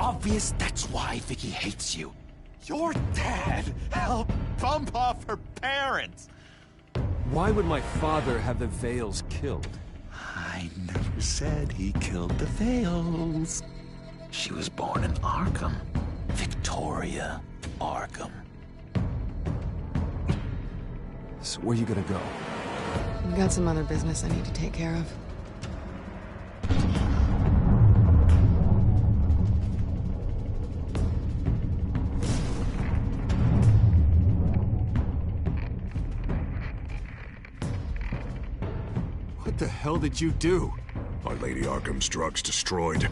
obvious that's why Vicky hates you. Your dad helped bump off her parents! Why would my father have the Vales killed? I never said he killed the Vales. She was born in Arkham. Victoria Arkham. So where you gonna go? I've got some other business I need to take care of. What the hell did you do? Are Lady Arkham's drugs destroyed?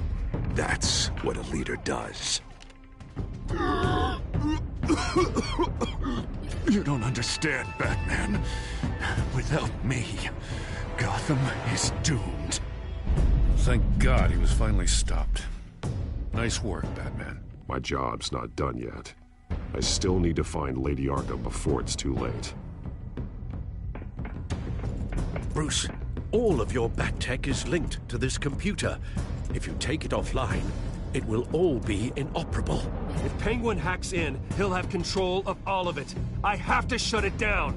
That's what a leader does. You don't understand, Batman. Without me, Gotham is doomed. Thank God he was finally stopped. Nice work, Batman. My job's not done yet. I still need to find Lady Arkham before it's too late. Bruce, all of your Bat-Tech is linked to this computer. If you take it offline, it will all be inoperable. If Penguin hacks in, he'll have control of all of it. I have to shut it down.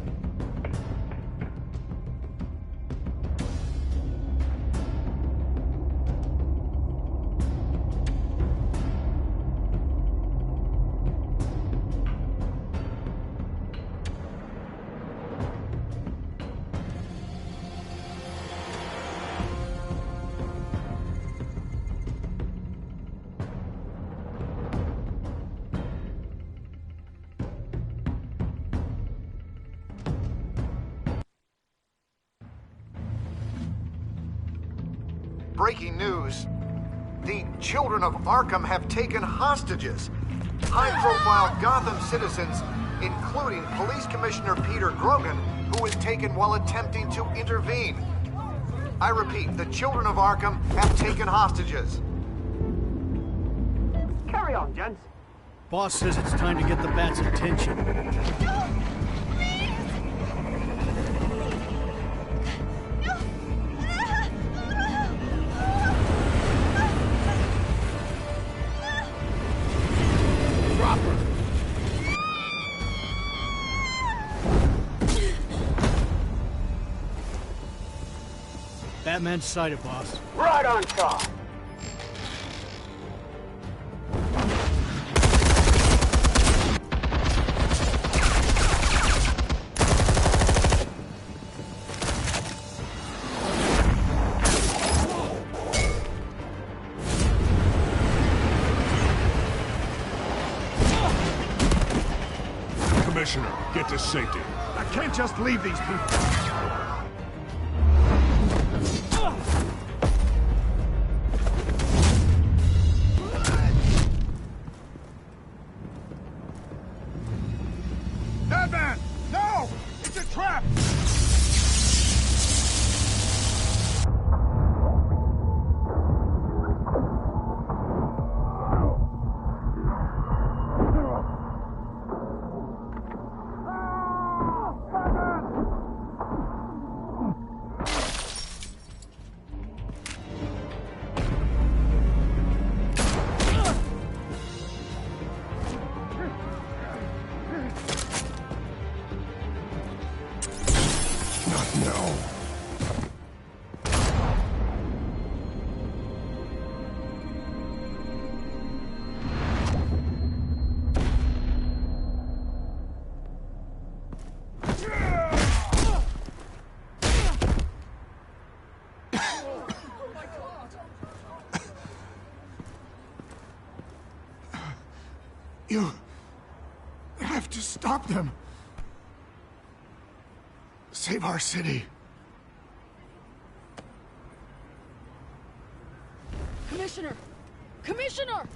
Breaking news. The children of Arkham have taken hostages. High-profile Gotham citizens, including Police Commissioner Peter Grogan, who was taken while attempting to intervene. I repeat, the children of Arkham have taken hostages. Carry on, gents. Boss says it's time to get the Bat's attention. Batman's sighted, boss. Right on top. Commissioner, get to safety. I can't just leave these people. Batman! No! It's a trap! You have to stop them. Save our city. Commissioner! Commissioner!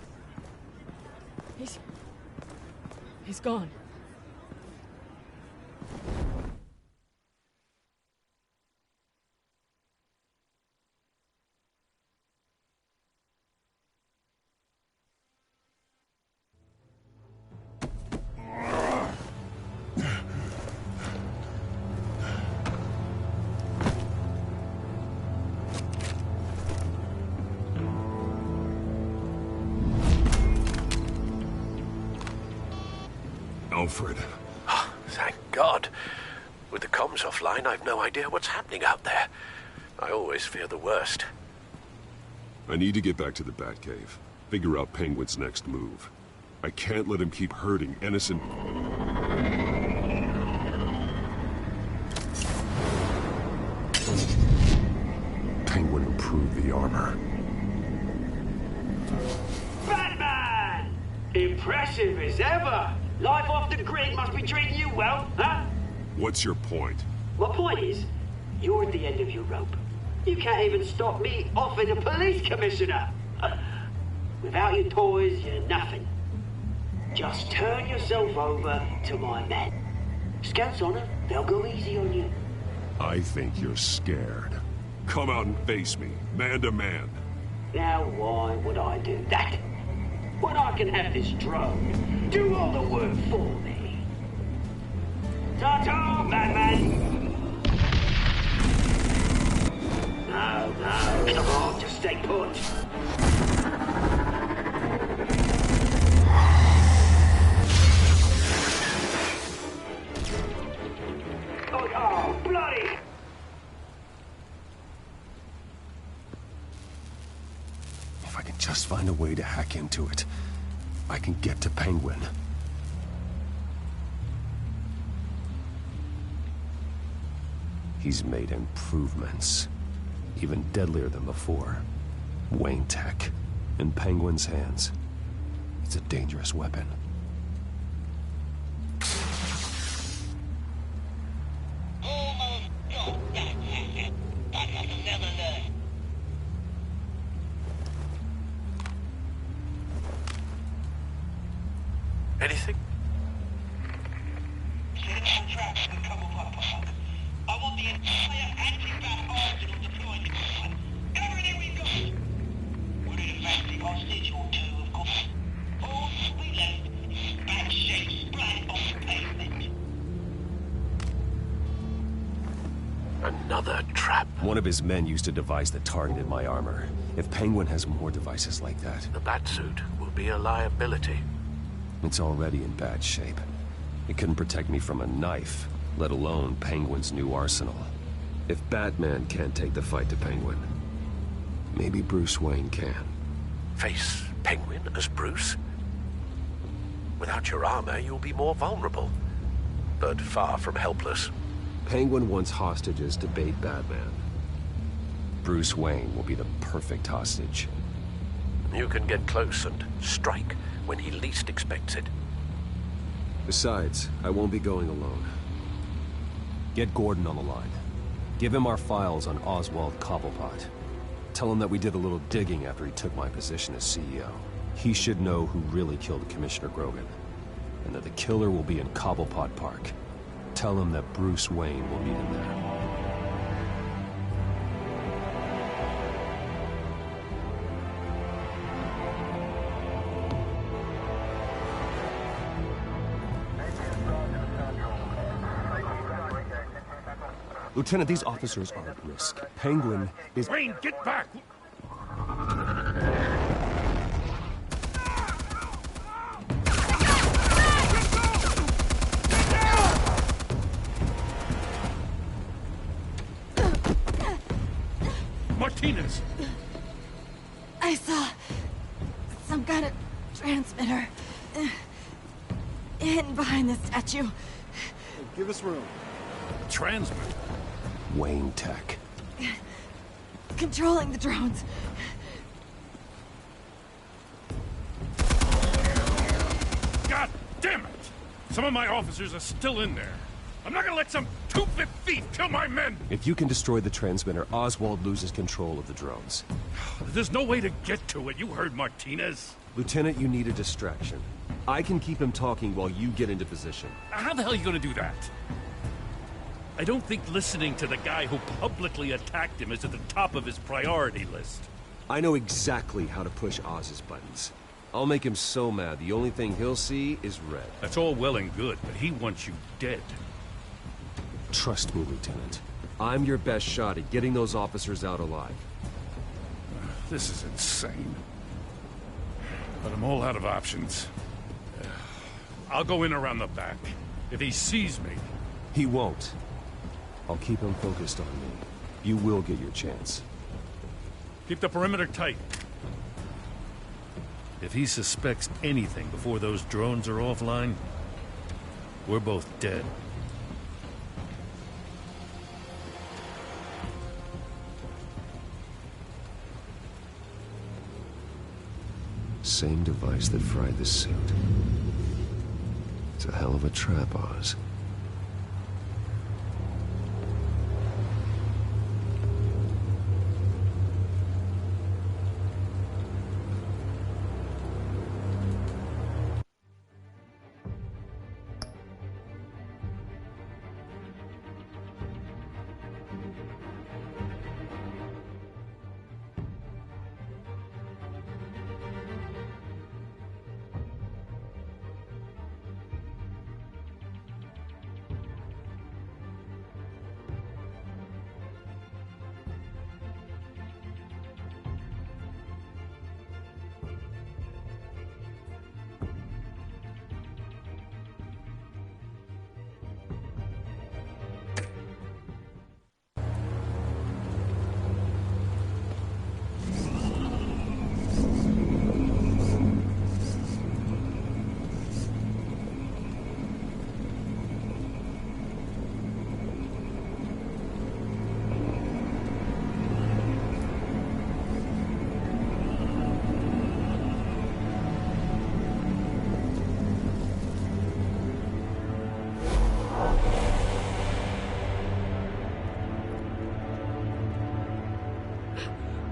He's gone. Alfred. Oh, thank God. With the comms offline, I've no idea what's happening out there. I always fear the worst. I need to get back to the Batcave. Figure out Penguin's next move. I can't let him keep hurting innocent... Penguin improved the armor. Batman! Impressive as ever! Life off the grid must be treating you well, huh? What's your point? My point is, you're at the end of your rope. You can't even stop me offing a police commissioner. Without your toys, you're nothing. Just turn yourself over to my men. Scouts on it, they'll go easy on you. I think you're scared. Come out and face me, man to man. Now why would I do that? When I can have this drone do all the work for me. Ta-ta, madman! No, come on, just stay put. Oh, bloody! If I can just find a way to hack into it, I can get to Penguin. He's made improvements, even deadlier than before. Wayne Tech, in Penguin's hands. It's a dangerous weapon. Anything? Traps in Cobblepot Park. I want the entire anti-bat arsenal deployed in this one. Everything we've got. We're in a fancy hostage or two, of course. All we left is bad shape splat on the pavement. Another trap. One of his men used a device that targeted my armor. If Penguin has more devices like that... The Batsuit will be a liability. It's already in bad shape. It couldn't protect me from a knife, let alone Penguin's new arsenal. If Batman can't take the fight to Penguin, maybe Bruce Wayne can. Face Penguin as Bruce? Without your armor, you'll be more vulnerable, but far from helpless. Penguin wants hostages to bait Batman. Bruce Wayne will be the perfect hostage. You can get close and strike when he least expects it. Besides, I won't be going alone. Get Gordon on the line. Give him our files on Oswald Cobblepot. Tell him that we did a little digging after he took my position as CEO. He should know who really killed Commissioner Grogan, and that the killer will be in Cobblepot Park. Tell him that Bruce Wayne will meet him there. Lieutenant, these officers are at risk. Penguin is... Wayne, get back! Martinez! I saw some kind of transmitter hidden behind the statue. Give us room. Transmitter? Wayne Tech. Controlling the drones. God damn it! Some of my officers are still in there. I'm not gonna let some two-bit thief kill my men! If you can destroy the transmitter, Oswald loses control of the drones. There's no way to get to it. You heard Martinez. Lieutenant, you need a distraction. I can keep him talking while you get into position. How the hell are you gonna do that? I don't think listening to the guy who publicly attacked him is at the top of his priority list. I know exactly how to push Oz's buttons. I'll make him so mad, the only thing he'll see is red. That's all well and good, but he wants you dead. Trust me, Lieutenant. I'm your best shot at getting those officers out alive. This is insane. But I'm all out of options. I'll go in around the back. If he sees me... He won't. I'll keep him focused on me. You will get your chance. Keep the perimeter tight. If he suspects anything before those drones are offline, we're both dead. Same device that fried the suit. It's a hell of a trap, Oz.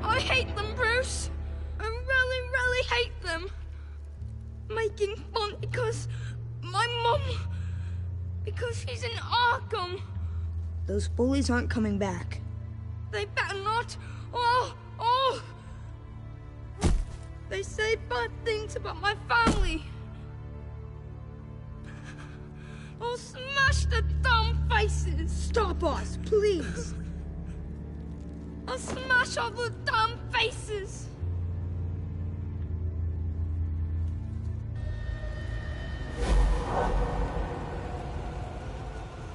I hate them, Bruce. I really, really hate them. Making fun because my mum... because she's in Arkham. Those bullies aren't coming back. They better not. They say bad things about my family. I'll smash the dumb faces. Stop us, please. I'll smash all the damn faces!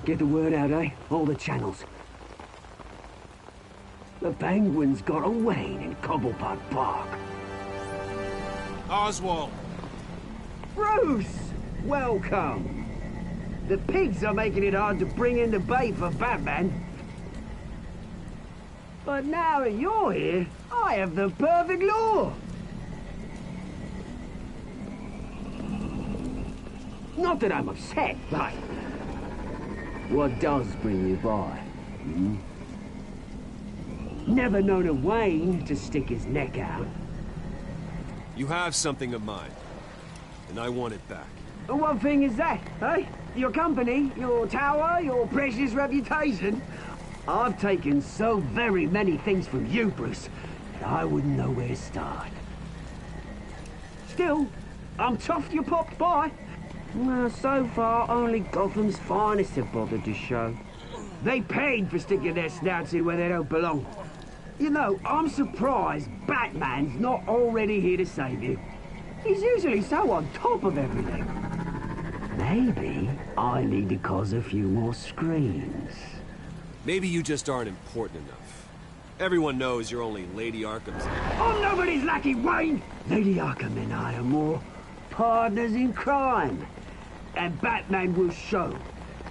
Get the word out, eh? All the channels. The Penguins got away in Cobblepot Park. Oswald! Bruce! Welcome! The pigs are making it hard to bring in the bait for Batman. But now that you're here, I have the perfect lure. Not that I'm upset, but... what does bring you by? Never known a Wayne to stick his neck out. You have something of mine, and I want it back. What thing is that, eh? Your company, your tower, your precious reputation? I've taken so very many things from you, Bruce, that I wouldn't know where to start. Still, I'm chuffed you popped by. Well, so far, only Gotham's finest have bothered to show. They paid for sticking their snouts in where they don't belong. You know, I'm surprised Batman's not already here to save you. He's usually so on top of everything. Maybe I need to cause a few more screams. Maybe you just aren't important enough. Everyone knows you're only Lady Arkham's... I'm nobody's lackey, Wayne! Lady Arkham and I are more partners in crime. And Batman will show.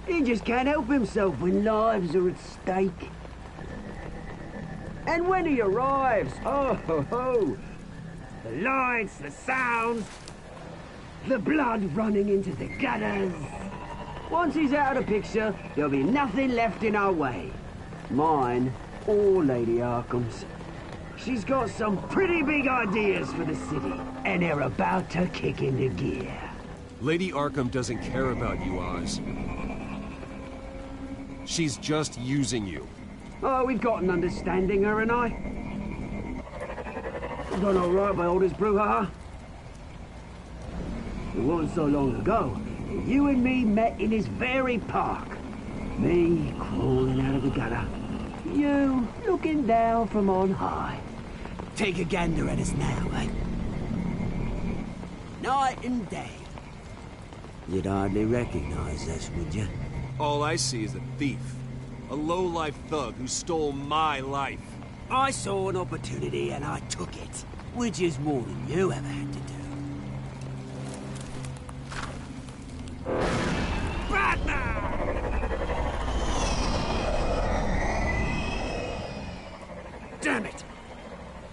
He just can't help himself when lives are at stake. And when he arrives, oh ho ho! The lights, the sounds, the blood running into the gutters. Once he's out of the picture, there'll be nothing left in our way. Mine or Lady Arkham's. She's got some pretty big ideas for the city, and they're about to kick into gear. Lady Arkham doesn't care about you, Oz. She's just using you. Oh, we've got an understanding, her and I. Done all right by all this brouhaha. It wasn't so long ago. You and me met in this very park. Me crawling out of the gutter. You looking down from on high. Take a gander at us now, eh? Night and day. You'd hardly recognize us, would you? All I see is a thief. A low-life thug who stole my life. I saw an opportunity and I took it, which is more than you ever had to do. Damn it!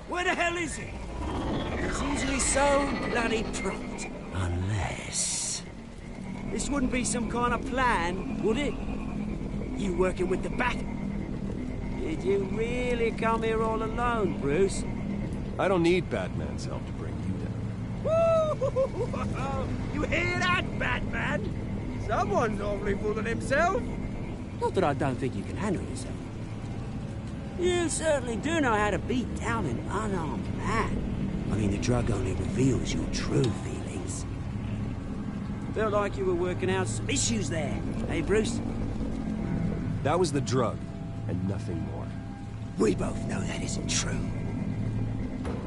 Where the hell is he? He's usually so bloody prompt. Unless... This wouldn't be some kind of plan, would it? You working with the Bat? Did you really come here all alone, Bruce? I don't need Batman's help to bring you down. Woo! You hear that, Batman? Someone's awfully fooling himself. Not that I don't think you can handle yourself. You certainly do know how to beat down an unarmed man. I mean, the drug only reveals your true feelings. Felt like you were working out some issues there, eh, Bruce? That was the drug, and nothing more. We both know that isn't true.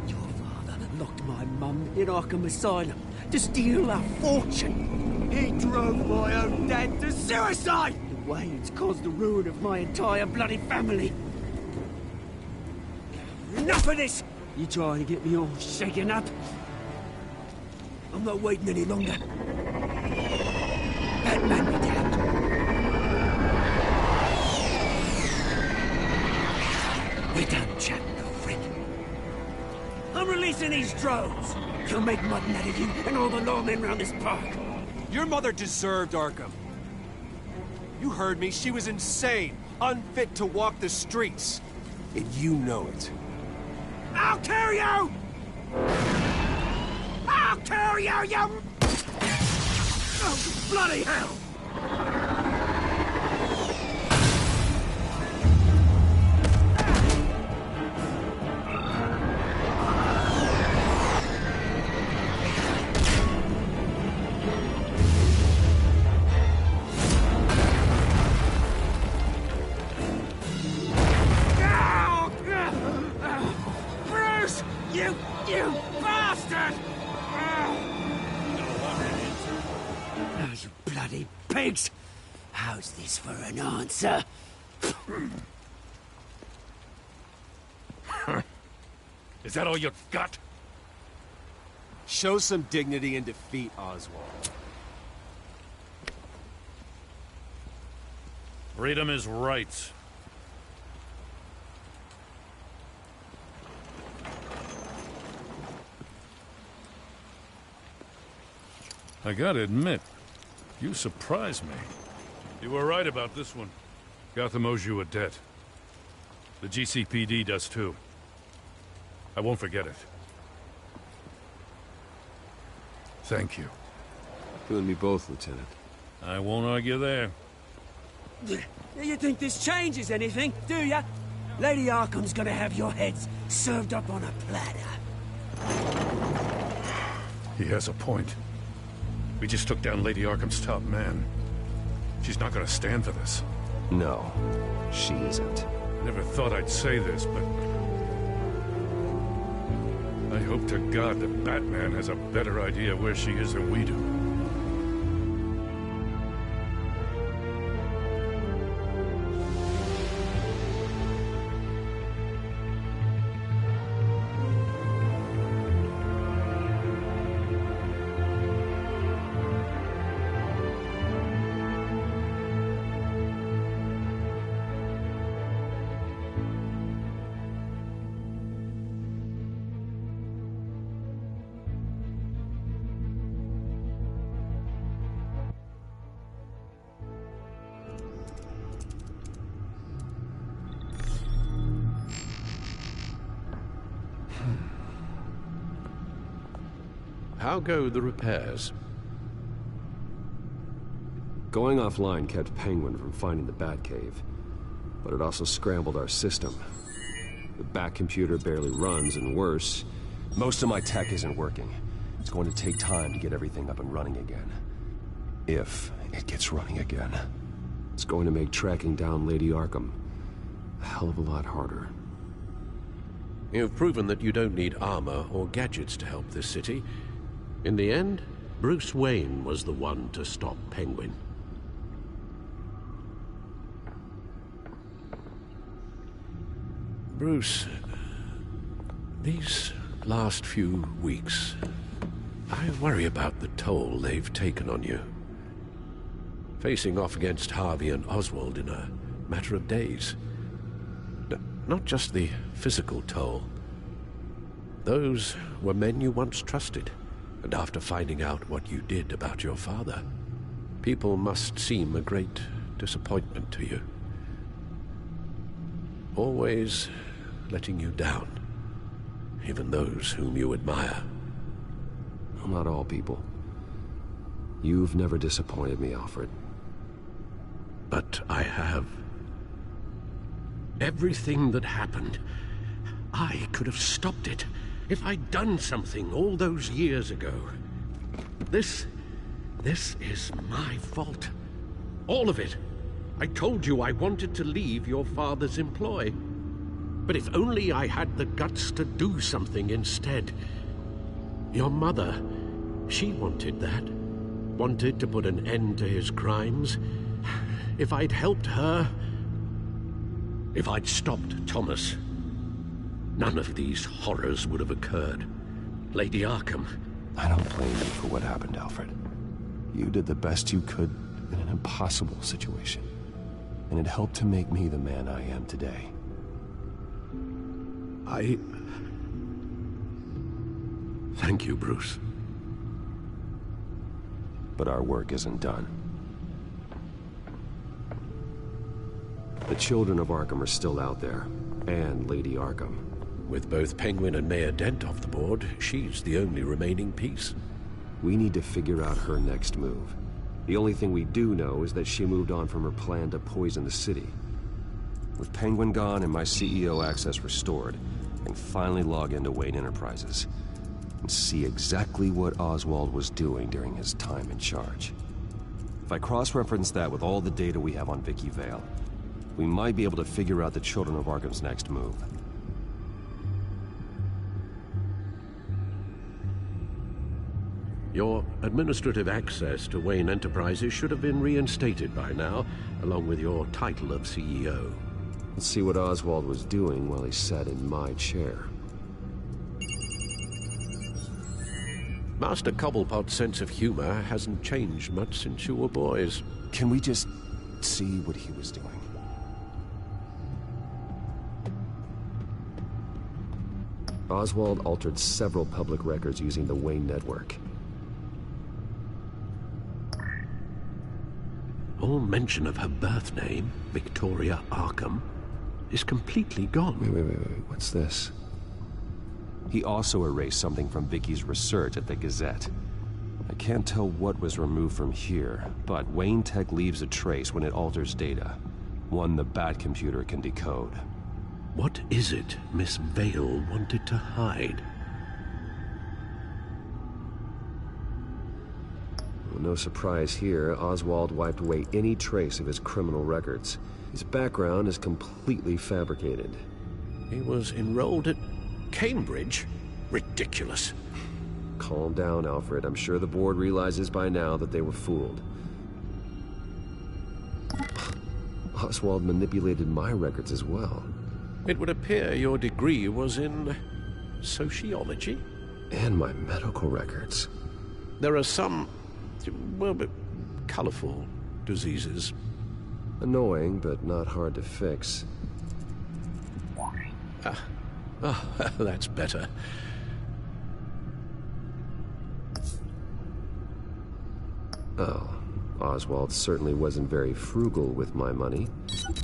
Your father locked my mum in Arkham Asylum to steal a fortune. He drove my own dad to suicide! The way it's caused the ruin of my entire bloody family. Enough of this! You trying to get me all shaken up? I'm not waiting any longer. Batman me down. We're done chatting, old friend. I'm releasing these drones. You'll make mutton out of you and all the lawmen around this park. Your mother deserved Arkham. You heard me. She was insane, unfit to walk the streets. And you know it. I'll kill you! I'll kill you, you... Oh, bloody hell! You bastard! Oh, you bloody pigs! How's this for an answer? Is that all you got? Show some dignity and defeat Oswald. Freedom is rights. I gotta admit, you surprised me. You were right about this one. Gotham owes you a debt. The GCPD does too. I won't forget it. Thank you. You and me both, Lieutenant. I won't argue there. You think this changes anything, do ya? Lady Arkham's gonna have your heads served up on a platter. He has a point. We just took down Lady Arkham's top man. She's not gonna stand for this. No, she isn't. Never thought I'd say this, but... I hope to God that Batman has a better idea where she is than we do. How go the repairs? Going offline kept Penguin from finding the Batcave, but it also scrambled our system. The Bat computer barely runs, and worse, most of my tech isn't working. It's going to take time to get everything up and running again. If it gets running again. It's going to make tracking down Lady Arkham a hell of a lot harder. You've proven that you don't need armor or gadgets to help this city. In the end, Bruce Wayne was the one to stop Penguin. Bruce, these last few weeks, I worry about the toll they've taken on you. Facing off against Harvey and Oswald in a matter of days. Not just the physical toll. Those were men you once trusted, and after finding out what you did about your father, people must seem a great disappointment to you. Always letting you down, even those whom you admire. Well, not all people. You've never disappointed me, Alfred. But I have. Everything that happened, I could have stopped it if I'd done something all those years ago. This is my fault. All of it. I told you I wanted to leave your father's employ. But if only I had the guts to do something instead. Your mother, she wanted that. Wanted to put an end to his crimes. If I'd helped her, if I'd stopped Thomas, none of these horrors would have occurred. Lady Arkham. I don't blame you for what happened, Alfred. You did the best you could in an impossible situation. And it helped to make me the man I am today. Thank you, Bruce. But our work isn't done. The children of Arkham are still out there, and Lady Arkham. With both Penguin and Mayor Dent off the board, she's the only remaining piece. We need to figure out her next move. The only thing we do know is that she moved on from her plan to poison the city. With Penguin gone and my CEO access restored, I can finally log into Wayne Enterprises and see exactly what Oswald was doing during his time in charge. If I cross-reference that with all the data we have on Vicky Vale, we might be able to figure out the Children of Arkham's next move. Your administrative access to Wayne Enterprises should have been reinstated by now, along with your title of CEO. Let's see what Oswald was doing while he sat in my chair. Master Cobblepot's sense of humor hasn't changed much since you were boys. Can we just see what he was doing? Oswald altered several public records using the Wayne network. All mention of her birth name, Victoria Arkham, is completely gone. Wait, what's this? He also erased something from Vicky's research at the Gazette. I can't tell what was removed from here, but Wayne Tech leaves a trace when it alters data. One the Bat computer can decode. What is it Miss Vale wanted to hide? Well, no surprise here, Oswald wiped away any trace of his criminal records. His background is completely fabricated. He was enrolled at Cambridge? Ridiculous. Calm down, Alfred. I'm sure the board realizes by now that they were fooled. Oswald manipulated my records as well. It would appear your degree was in sociology? And my medical records. There are some, well, colorful diseases. Annoying, but not hard to fix. That's better. Oh, Oswald certainly wasn't very frugal with my money.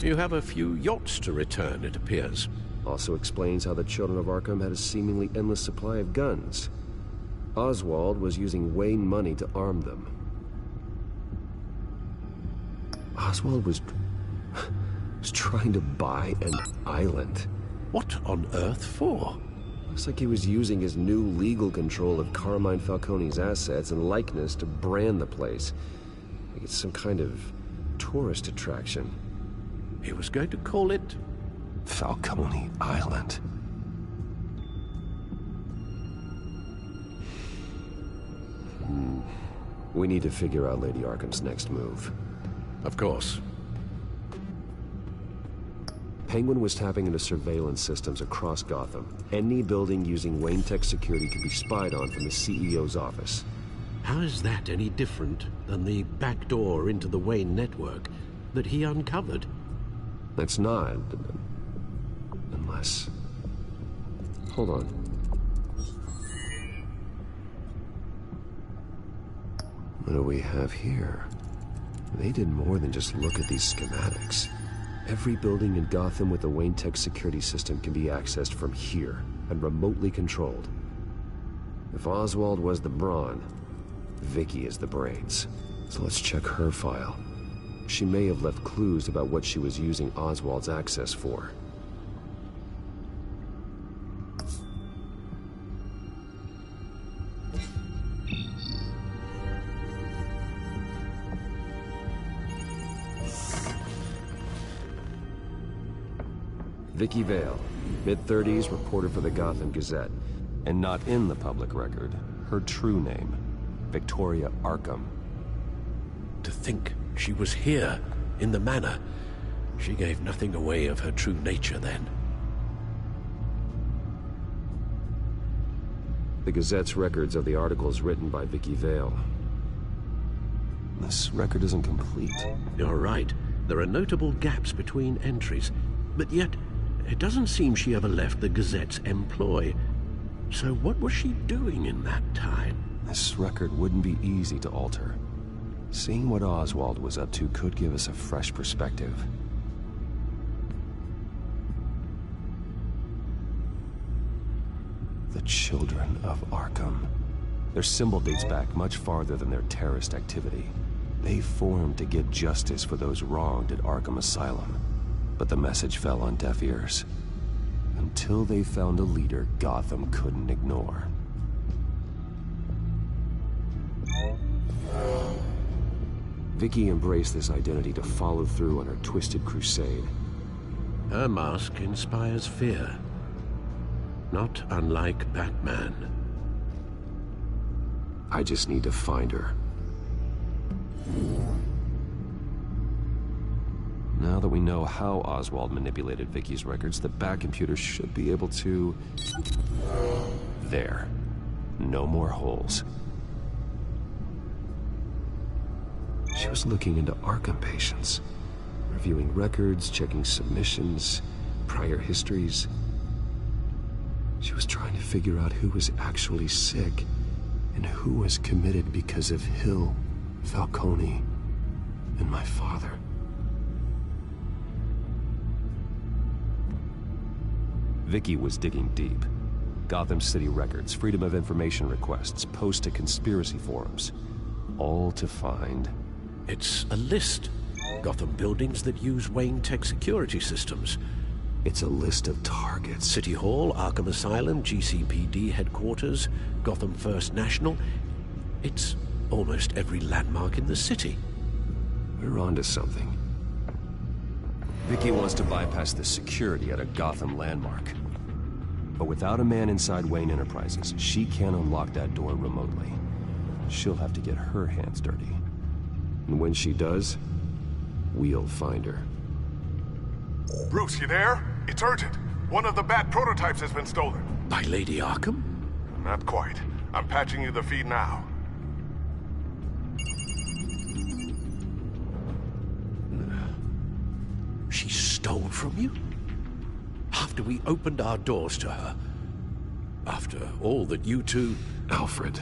You have a few yachts to return, it appears. Also explains how the Children of Arkham had a seemingly endless supply of guns. Oswald was using Wayne money to arm them. Oswald was trying to buy an island. What on earth for? Looks like he was using his new legal control of Carmine Falcone's assets and likeness to brand the place. Like it's some kind of tourist attraction. He was going to call it Falcone Island. We need to figure out Lady Arkham's next move. Of course. Penguin was tapping into surveillance systems across Gotham. Any building using Wayne Tech security could be spied on from the CEO's office. How is that any different than the back door into the Wayne network that he uncovered? It's not. Unless... Hold on. What do we have here? They did more than just look at these schematics. Every building in Gotham with a Wayne Tech security system can be accessed from here and remotely controlled. If Oswald was the brawn, Vicky is the brains. So let's check her file. She may have left clues about what she was using Oswald's access for. Vicky Vale, mid-30s, reporter for the Gotham Gazette. And not in the public record, her true name, Victoria Arkham. To think she was here, in the manor. She gave nothing away of her true nature then. The Gazette's records of the articles written by Vicky Vale. This record isn't complete. You're right. There are notable gaps between entries, but yet it doesn't seem she ever left the Gazette's employ. So what was she doing in that time? This record wouldn't be easy to alter. Seeing what Oswald was up to could give us a fresh perspective. The Children of Arkham. Their symbol dates back much farther than their terrorist activity. They formed to get justice for those wronged at Arkham Asylum. But the message fell on deaf ears. Until they found a leader Gotham couldn't ignore. Vicky embraced this identity to follow through on her twisted crusade. Her mask inspires fear. Not unlike Batman. I just need to find her. Now that we know how Oswald manipulated Vicky's records, the Bat computer should be able to... There. No more holes. She was looking into Arkham patients, reviewing records, checking submissions, prior histories. She was trying to figure out who was actually sick and who was committed because of Hill, Falcone, and my father. Vicky was digging deep. Gotham City records, Freedom of Information requests, posts to conspiracy forums. All to find... It's a list. Gotham buildings that use Wayne Tech security systems. It's a list of targets. City Hall, Arkham Asylum, GCPD headquarters, Gotham First National. It's almost every landmark in the city. We're onto something. Vicky wants to bypass the security at a Gotham landmark. But without a man inside Wayne Enterprises, she can't unlock that door remotely. She'll have to get her hands dirty. And when she does, we'll find her. Bruce, you there? It's urgent. One of the Bat prototypes has been stolen. By Lady Arkham? Not quite. I'm patching you the feed now. She stole from you? After we opened our doors to her? After all that you two... Alfred.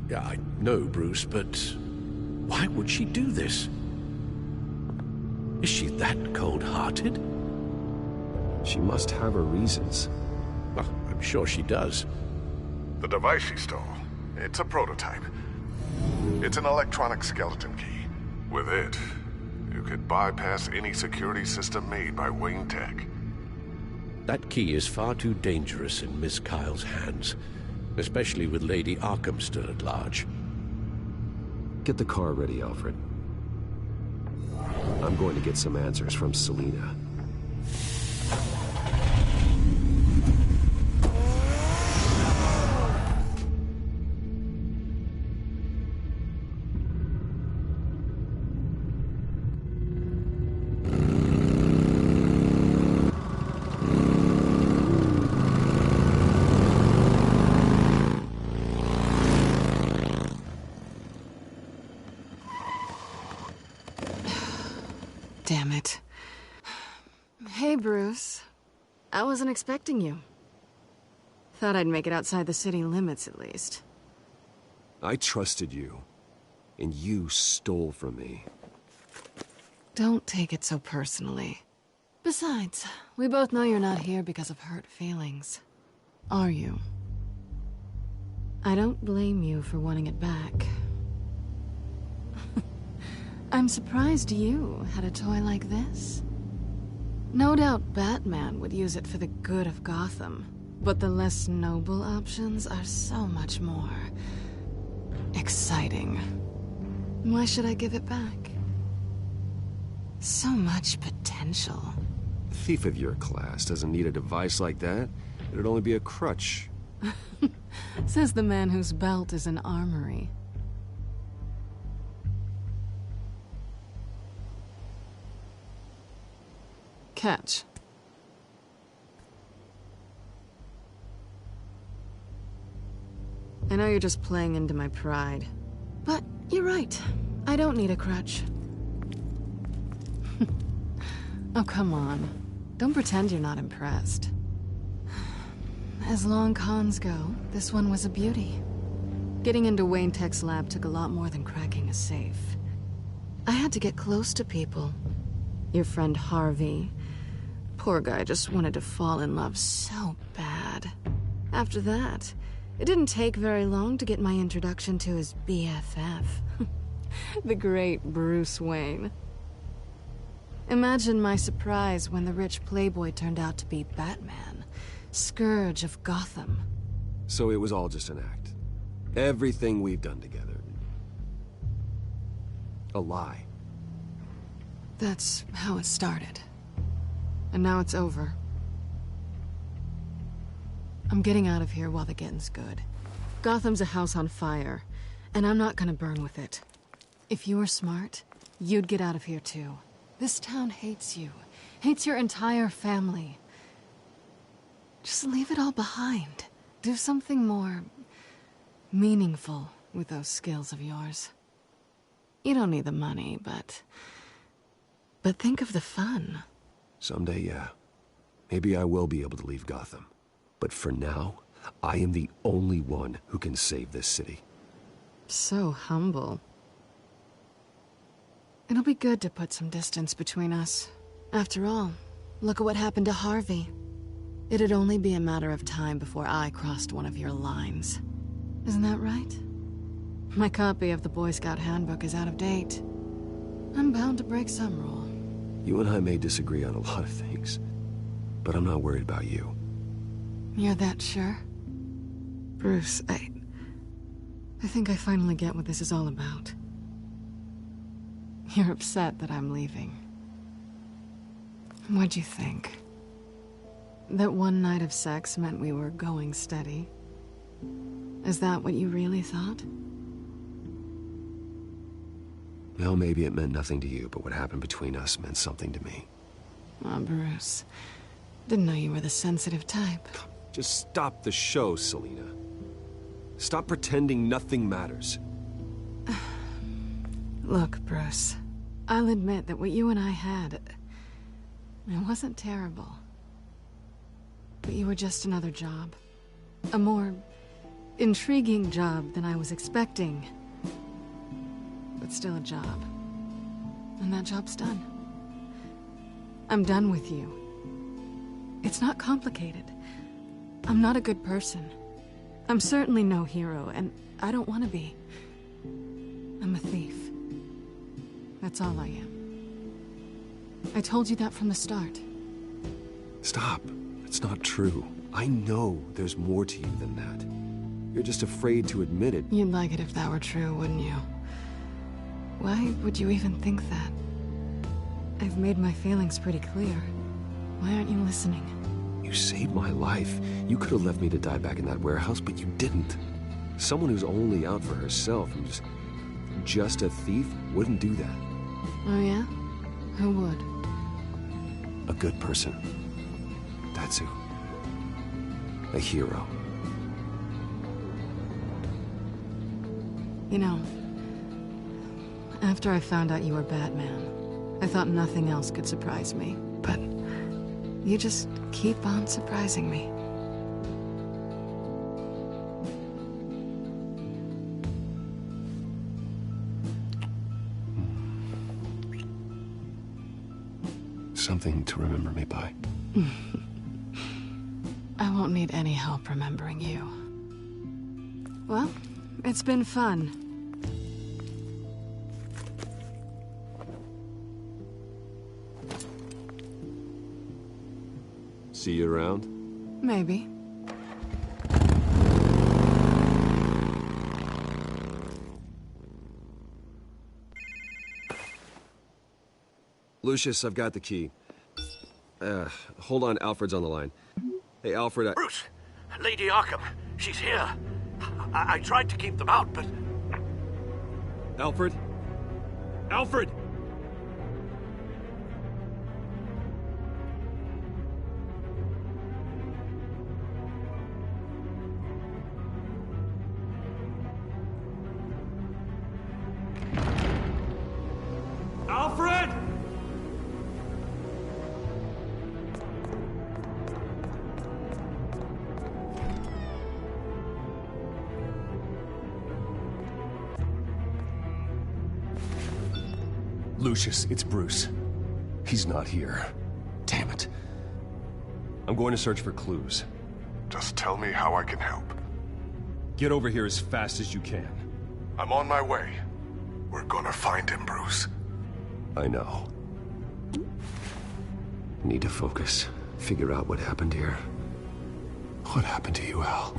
Yeah, I know, Bruce, but... why would she do this? Is she that cold-hearted? She must have her reasons. Well, I'm sure she does. The device she stole, it's a prototype. It's an electronic skeleton key. With it, you could bypass any security system made by Wayne Tech. That key is far too dangerous in Miss Kyle's hands, especially with Lady Arkham still at large. Get the car ready, Alfred. I'm going to get some answers from Selina. Hey, Bruce. I wasn't expecting you. Thought I'd make it outside the city limits, at least. I trusted you, and you stole from me. Don't take it so personally. Besides, we both know you're not here because of hurt feelings. Are you? I don't blame you for wanting it back. I'm surprised you had a toy like this. No doubt Batman would use it for the good of Gotham, but the less noble options are so much more exciting. Why should I give it back? So much potential. A thief of your class doesn't need a device like that. It'd only be a crutch. Says the man whose belt is an armory. Catch. I know you're just playing into my pride, but you're right. I don't need a crutch. Oh, come on. Don't pretend you're not impressed. As long cons go, this one was a beauty. Getting into Wayne Tech's lab took a lot more than cracking a safe. I had to get close to people. Your friend Harvey. Poor guy just wanted to fall in love so bad. After that, it didn't take very long to get my introduction to his BFF. The great Bruce Wayne. Imagine my surprise when the rich playboy turned out to be Batman, Scourge of Gotham. So it was all just an act. Everything we've done together. A lie. That's how it started. And now it's over. I'm getting out of here while the getting's good. Gotham's a house on fire, and I'm not gonna burn with it. If you were smart, you'd get out of here too. This town hates you. Hates your entire family. Just leave it all behind. Do something more meaningful with those skills of yours. You don't need the money, but think of the fun. Someday, yeah. Maybe I will be able to leave Gotham. But for now, I am the only one who can save this city. So humble. It'll be good to put some distance between us. After all, look at what happened to Harvey. It'd only be a matter of time before I crossed one of your lines. Isn't that right? My copy of the Boy Scout Handbook is out of date. I'm bound to break some rule. You and I may disagree on a lot of things, but I'm not worried about you. You're that sure? Bruce, I think I finally get what this is all about. You're upset that I'm leaving. What'd you think? That one night of sex meant we were going steady? Is that what you really thought? Well, maybe it meant nothing to you, but what happened between us meant something to me. Oh, Bruce. Didn't know you were the sensitive type. Just stop the show, Selina. Stop pretending nothing matters. Look, Bruce. I'll admit that what you and I had... it wasn't terrible. But you were just another job. A more intriguing job than I was expecting. But still a job. And that job's done. I'm done with you. It's not complicated. I'm not a good person. I'm certainly no hero, and I don't want to be. I'm a thief. That's all I am. I told you that from the start. Stop. It's not true. I know there's more to you than that. You're just afraid to admit it. You'd like it if that were true, wouldn't you? Why would you even think that? I've made my feelings pretty clear. Why aren't you listening? You saved my life. You could have left me to die back in that warehouse, but you didn't. Someone who's only out for herself and just a thief wouldn't do that. Oh yeah? Who would? A good person. That's who. A hero. You know, after I found out you were Batman, I thought nothing else could surprise me. But You just keep on surprising me. Something to remember me by. I won't need any help remembering you. Well, it's been fun. See you around? Maybe. Lucius, I've got the key. Hold on, Alfred's on the line. Hey, Alfred, Bruce! Lady Arkham, she's here. I tried to keep them out, but... Alfred? Alfred! Alfred! Lucius, it's Bruce. He's not here. Damn it. I'm going to search for clues. Just tell me how I can help. Get over here as fast as you can. I'm on my way. We're gonna find him, Bruce. I know. Need to focus. Figure out what happened here. What happened to you, Al?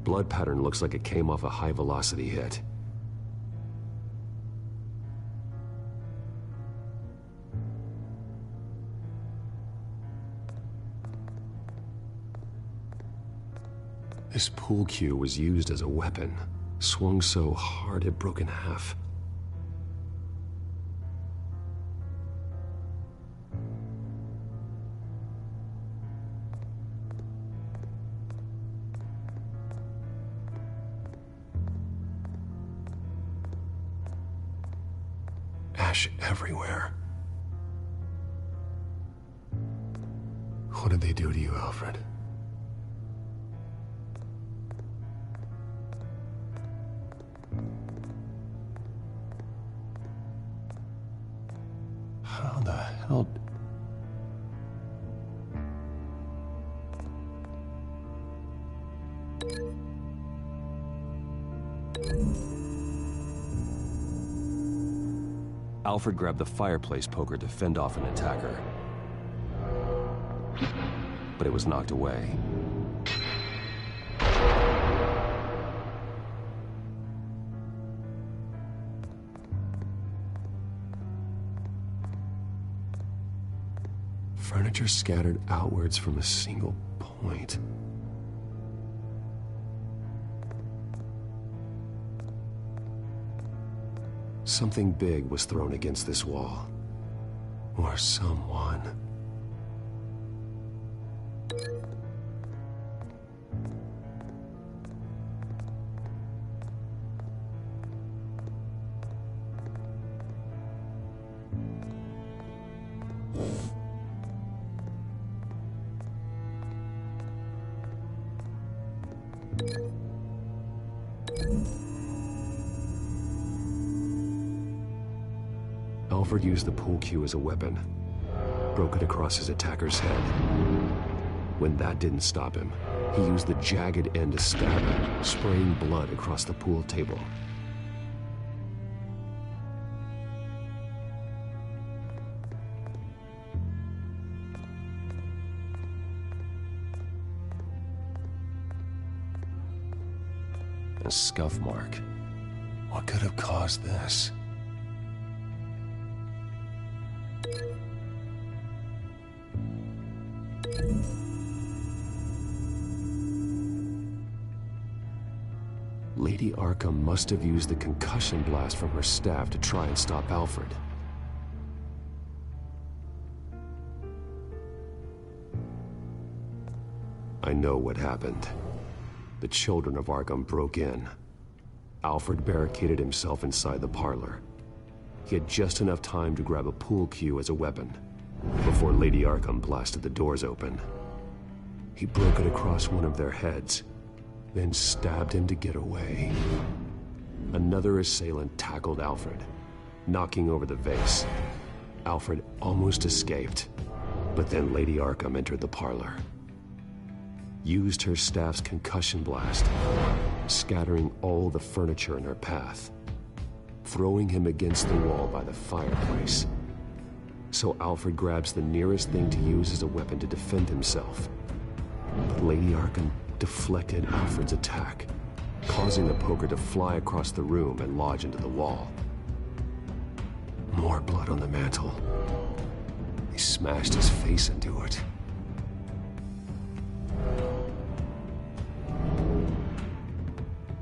Blood pattern looks like it came off a high-velocity hit. This pool cue was used as a weapon, swung so hard it broke in half. Ash everywhere. What did they do to you, Alfred? How the hell... Alfred grabbed the fireplace poker to fend off an attacker. But it was knocked away. Furniture scattered outwards from a single point. Something big was thrown against this wall. Or someone. Alfred used the pool cue as a weapon, broke it across his attacker's head. When that didn't stop him, he used the jagged end to stab him, spraying blood across the pool table. A scuff mark. What could have caused this? Lady Arkham must have used the concussion blast from her staff to try and stop Alfred. I know what happened. The children of Arkham broke in. Alfred barricaded himself inside the parlor. He had just enough time to grab a pool cue as a weapon before Lady Arkham blasted the doors open. He broke it across one of their heads, then stabbed him to get away. Another assailant tackled Alfred, knocking over the vase. Alfred almost escaped, but then Lady Arkham entered the parlor. Used her staff's concussion blast, scattering all the furniture in her path, throwing him against the wall by the fireplace. So Alfred grabs the nearest thing to use as a weapon to defend himself. But Lady Arkham deflected Alfred's attack, causing the poker to fly across the room and lodge into the wall. More blood on the mantel. He smashed his face into it.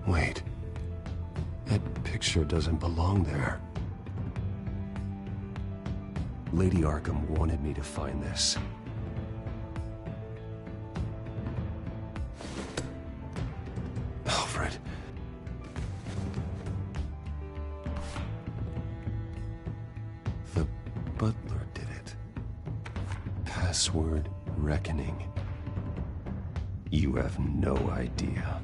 Wait. That picture doesn't belong there. Lady Arkham wanted me to find this. Alfred. The butler did it. Password reckoning. You have no idea.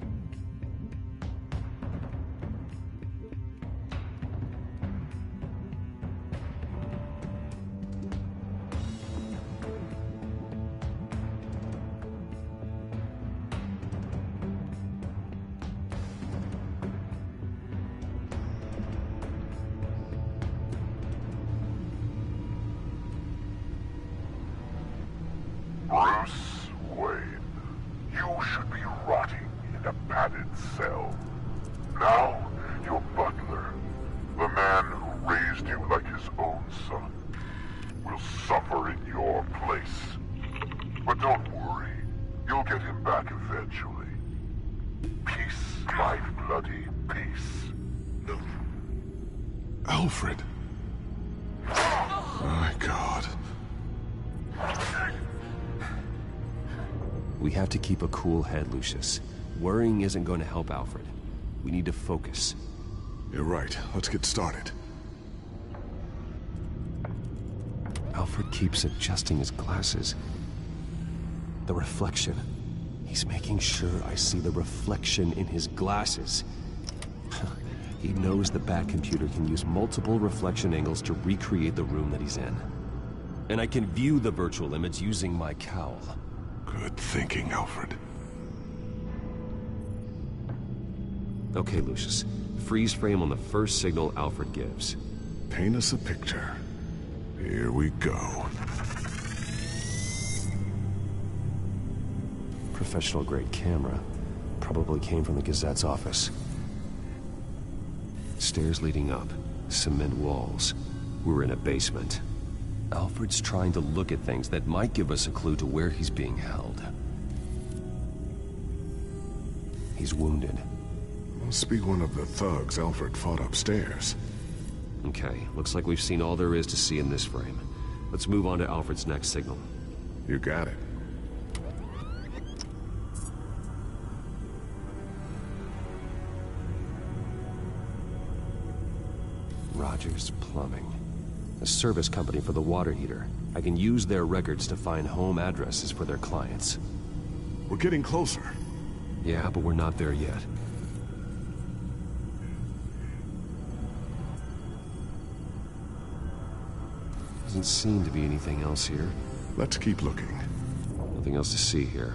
Bruce Wayne, you should be rotting in a padded cell. Now, your butler, the man who raised you like his own son, will suffer in your place. But don't worry, you'll get him back eventually. Peace, my bloody peace. Alfred. My God. We have to keep a cool head, Lucius. Worrying isn't going to help Alfred. We need to focus. You're right. Let's get started. Alfred keeps adjusting his glasses. The reflection. He's making sure I see the reflection in his glasses. He knows the Batcomputer can use multiple reflection angles to recreate the room that he's in. And I can view the virtual image using my cowl. Good thinking, Alfred. Okay, Lucius. Freeze frame on the first signal Alfred gives. Paint us a picture. Here we go. Professional-grade camera. Probably came from the Gazette's office. Stairs leading up. Cement walls. We're in a basement. Alfred's trying to look at things that might give us a clue to where he's being held. He's wounded. Must be one of the thugs Alfred fought upstairs. Okay, looks like we've seen all there is to see in this frame. Let's move on to Alfred's next signal. You got it. Rogers Plumbing. A service company for the water heater. I can use their records to find home addresses for their clients. We're getting closer. Yeah, but we're not there yet. Doesn't seem to be anything else here. Let's keep looking. Nothing else to see here.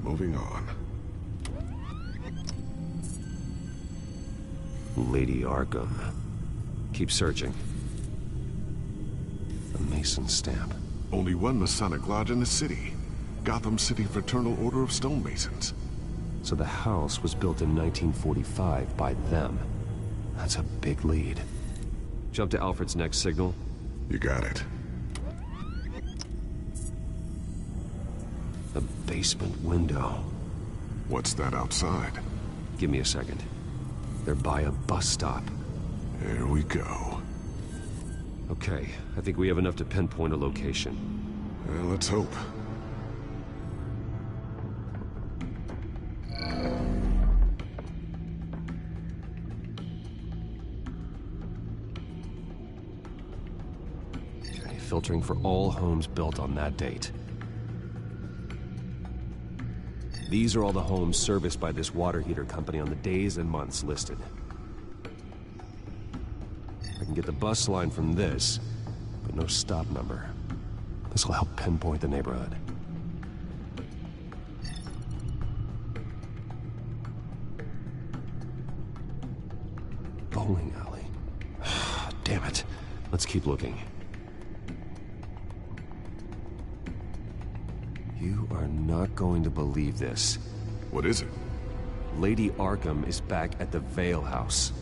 Moving on. Lady Arkham. Keep searching. A Mason stamp. Only one Masonic lodge in the city. Gotham City Fraternal Order of Stonemasons. So the house was built in 1945 by them. That's a big lead. Jump to Alfred's next signal. You got it. The basement window. What's that outside? Give me a second. They're by a bus stop. Here we go. Okay, I think we have enough to pinpoint a location. Well, let's hope. filtering for all homes built on that date. These are all the homes serviced by this water heater company on the days and months listed. I can get the bus line from this, but no stop number. This will help pinpoint the neighborhood. Bowling alley. Damn it. Let's keep looking. You are not going to believe this. What is it? Lady Arkham is back at the Vale house,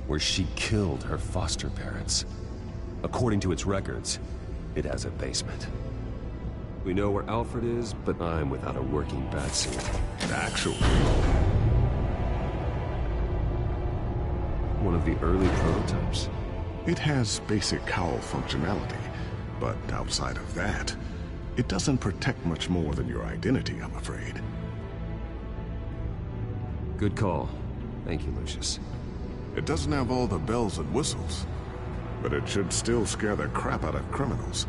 where she killed her foster parents. According to its records, it has a basement. We know where Alfred is, but I'm without a working bat suit. Actually... one of the early prototypes. It has basic cowl functionality, but outside of that, it doesn't protect much more than your identity, I'm afraid. Good call. Thank you, Lucius. It doesn't have all the bells and whistles, but it should still scare the crap out of criminals.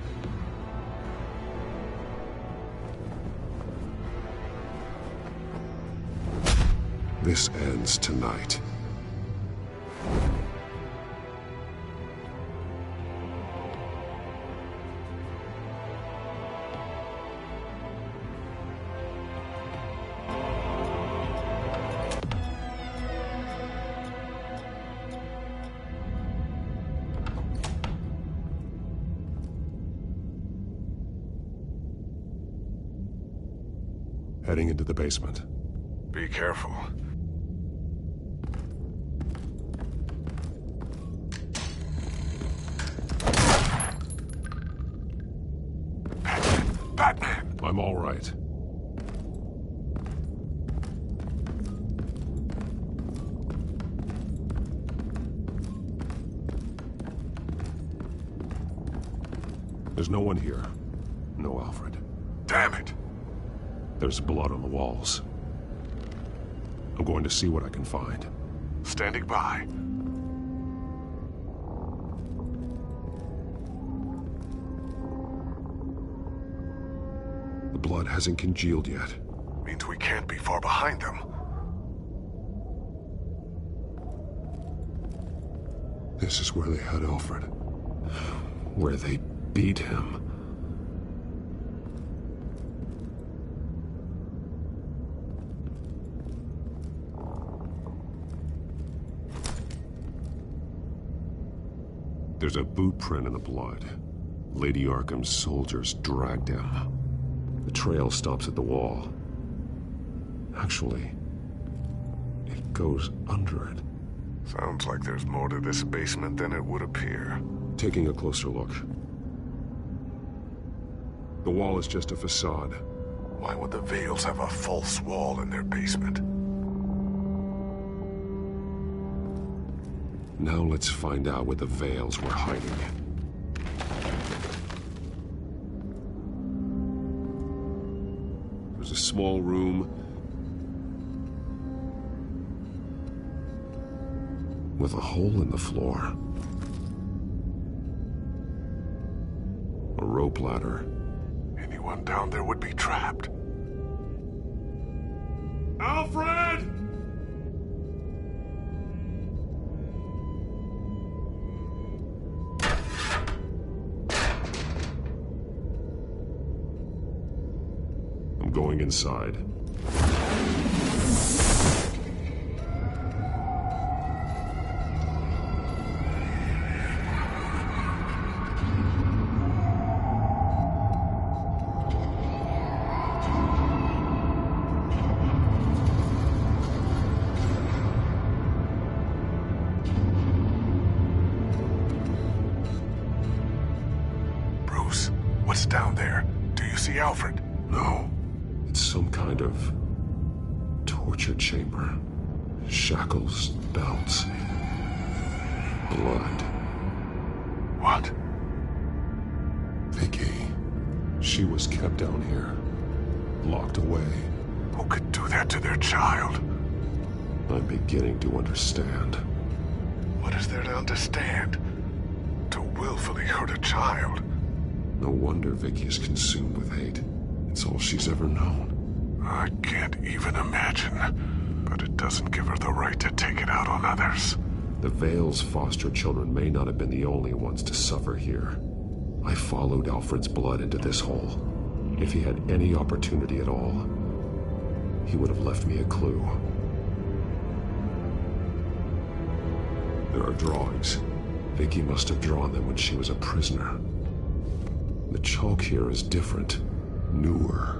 This ends tonight. Heading into the basement. Be careful. Batman! I'm all right. There's no one here. No Alfred. Damn it! There's blood on the walls. I'm going to see what I can find. Standing by. The blood hasn't congealed yet. Means we can't be far behind them. This is where they had Alfred. Where they beat him. There's a boot print in the blood. Lady Arkham's soldiers dragged him. The trail stops at the wall. Actually, it goes under it. Sounds like there's more to this basement than it would appear. Taking a closer look. The wall is just a facade. Why would the Vales have a false wall in their basement? Now let's find out where the Vales were hiding. There's a small room with a hole in the floor. A rope ladder. Anyone down there would be trapped. Alfred! I'm going inside. Bruce, what's down there? Do you see Alfred? No. It's some kind of torture chamber. Shackles, belts, blood. What? Vicky. She was kept down here. Locked away. Who could do that to their child? I'm beginning to understand. What is there to understand? To willfully hurt a child? No wonder Vicky is consumed with hate. It's all she's ever known. I can't even imagine, but it doesn't give her the right to take it out on others. The Vale's foster children may not have been the only ones to suffer here. I followed Alfred's blood into this hole. If he had any opportunity at all, he would have left me a clue. There are drawings. Vicky must have drawn them when she was a prisoner. The chalk here is different, newer.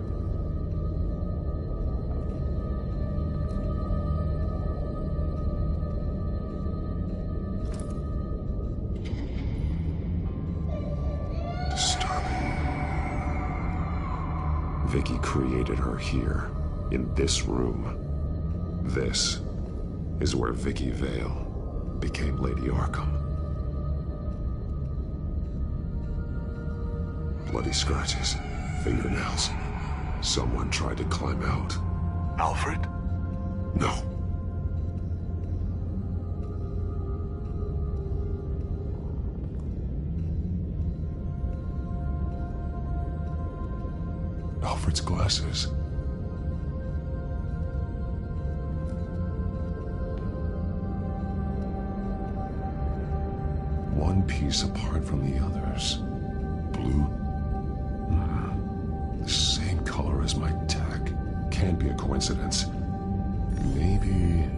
Vicky created her here, in this room. This is where Vicky Vale became Lady Arkham. Bloody scratches, fingernails. Someone tried to climb out. Alfred? No. Alfred's glasses. One piece apart from the others. Blue. The same color as my tech. Can't be a coincidence. Maybe...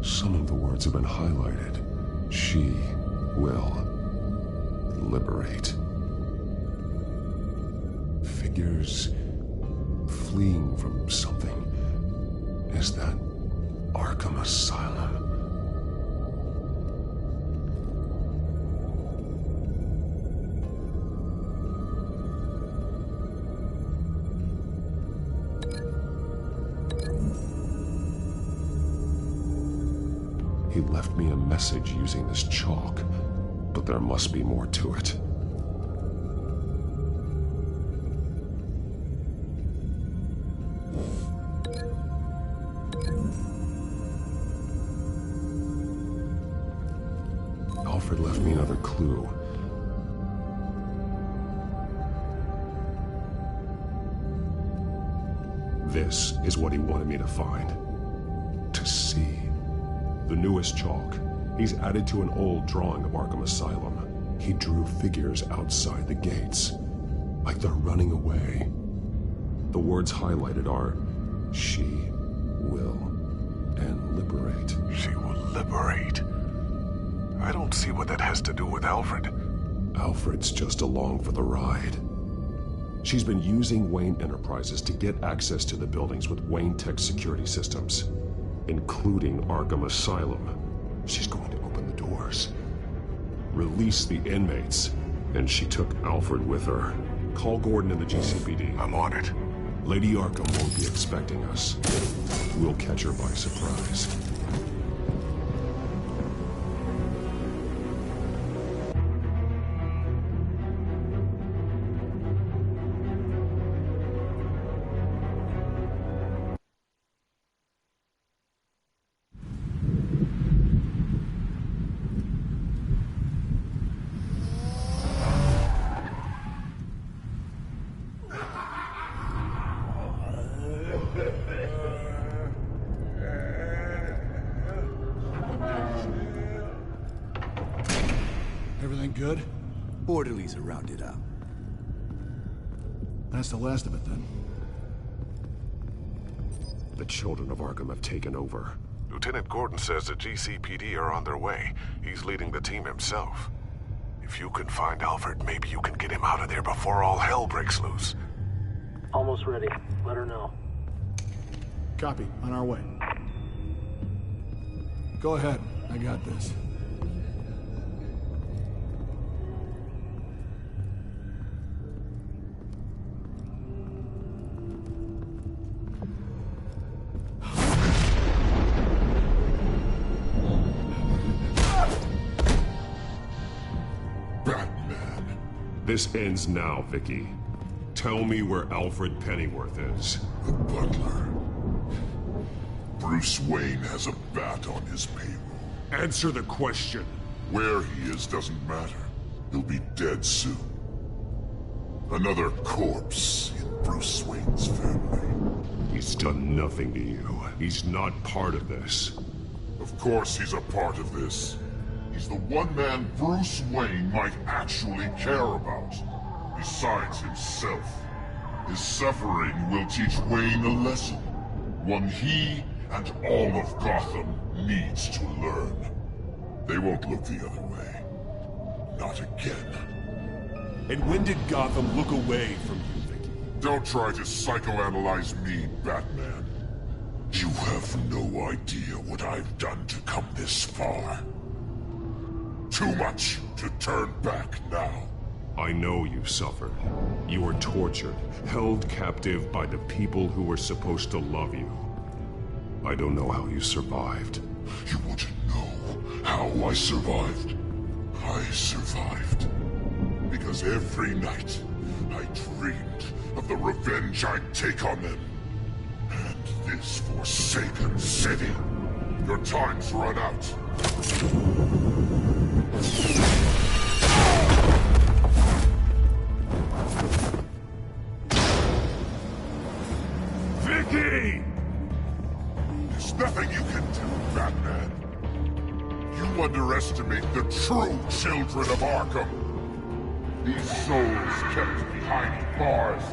Some of the words have been highlighted. She will liberate. Figures fleeing from something. Is that Arkham Asylum? He left me a message using this chalk, but there must be more to it. Alfred left me another clue. This is what he wanted me to find. To see. The newest chalk. He's added to an old drawing of Arkham Asylum. He drew figures outside the gates, like they're running away. The words highlighted are, she will, and liberate. She will liberate? I don't see what that has to do with Alfred. Alfred's just along for the ride. She's been using Wayne Enterprises to get access to the buildings with Wayne Tech security systems, including Arkham Asylum. She's going to open the doors, release the inmates, and she took Alfred with her. Call Gordon in the GCPD. I'm on it. Lady Arkham won't be expecting us. We'll catch her by surprise. Everything good? Orderlies are rounded up. That's the last of it, then. The children of Arkham have taken over. Lieutenant Gordon says the GCPD are on their way. He's leading the team himself. If you can find Alfred, maybe you can get him out of there before all hell breaks loose. Almost ready. Let her know. Copy. On our way. Go ahead. I got this. This ends now, Vicky. Tell me where Alfred Pennyworth is. The butler. Bruce Wayne has a Bat on his payroll. Answer the question. Where he is doesn't matter. He'll be dead soon. Another corpse in Bruce Wayne's family. He's done nothing to you. He's not part of this. Of course he's a part of this. He's the one man Bruce Wayne might actually care about. Besides himself. His suffering will teach Wayne a lesson. One he and all of Gotham needs to learn. They won't look the other way. Not again. And when did Gotham look away from you, Vicky? Don't try to psychoanalyze me, Batman. You have no idea what I've done to come this far. Too much to turn back now. I know you suffered. You were tortured, held captive by the people who were supposed to love you. I don't know how you survived. You want to know how I survived? I survived because every night I dreamed of the revenge I'd take on them. And this forsaken city. Your time's run out. Vicky! There's nothing you can do, Batman. You underestimate the true children of Arkham. These souls kept behind bars.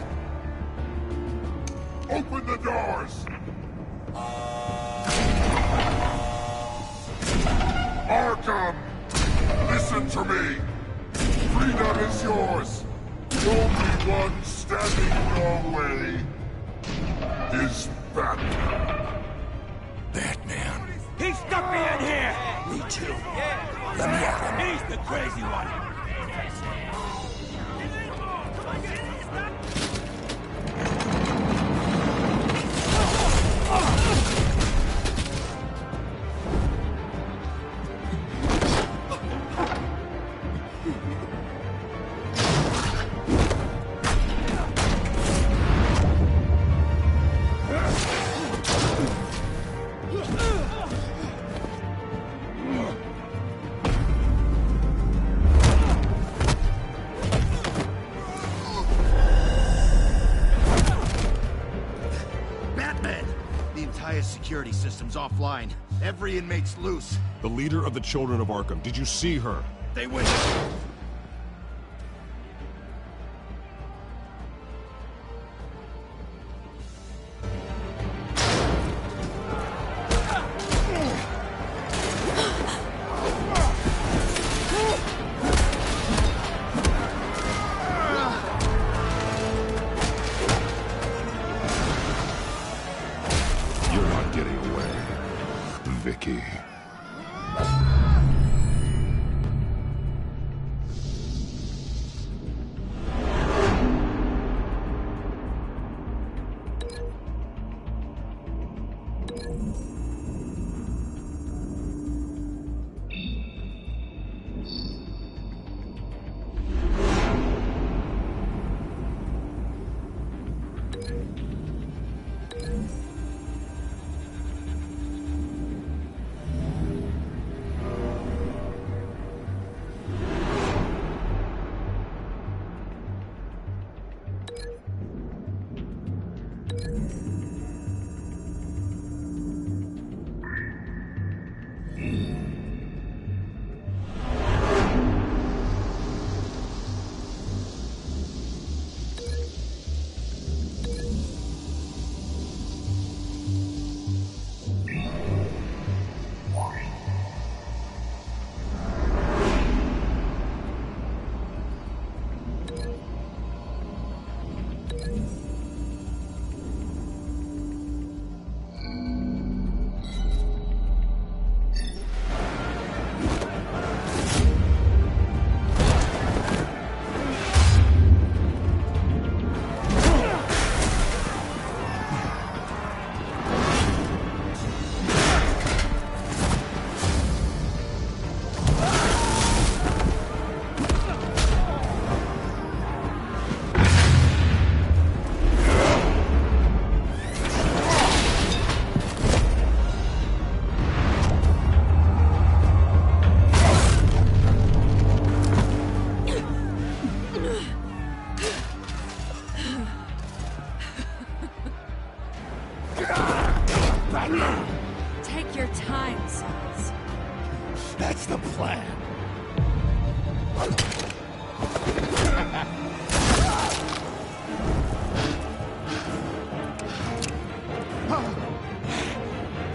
Open the doors! Arkham! Listen to me! Freedom is yours! The only one standing in your way is Batman. Batman. He stuck me in here! Me too. Let me at him. He's the crazy one. Security system's offline. Every inmate's loose. The leader of the Children of Arkham. Did you see her? They went.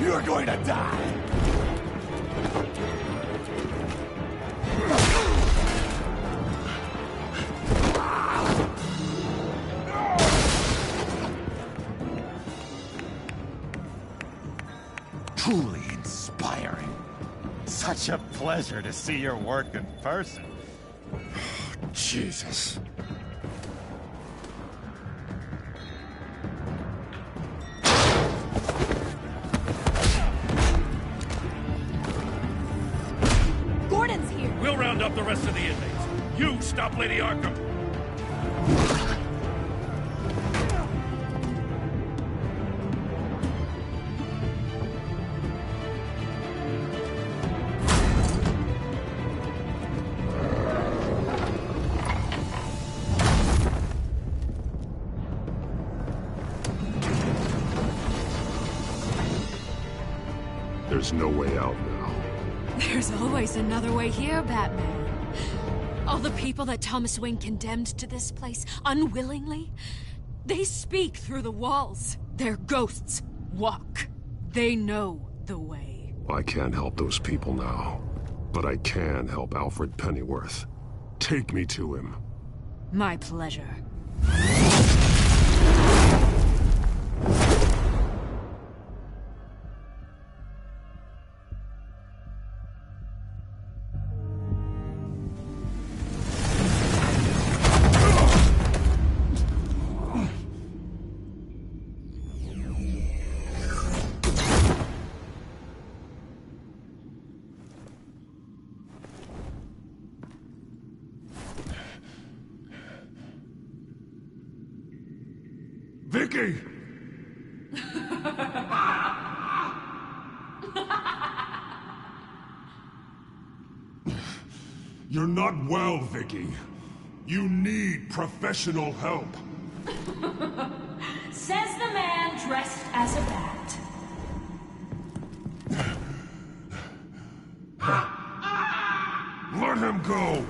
You're going to die! Truly inspiring. Such a pleasure to see your work in person. Jesus. Gordon's here. We'll round up the rest of the inmates. You stop Lady Arkham. There's no way out now. There's always another way here, Batman. All the people that Thomas Wayne condemned to this place unwillingly, they speak through the walls. Their ghosts walk. They know the way. I can't help those people now, but I can help Alfred Pennyworth. Take me to him. My pleasure. Vicky! You're not well, Vicky. You need professional help. Says the man dressed as a bat. Let him go!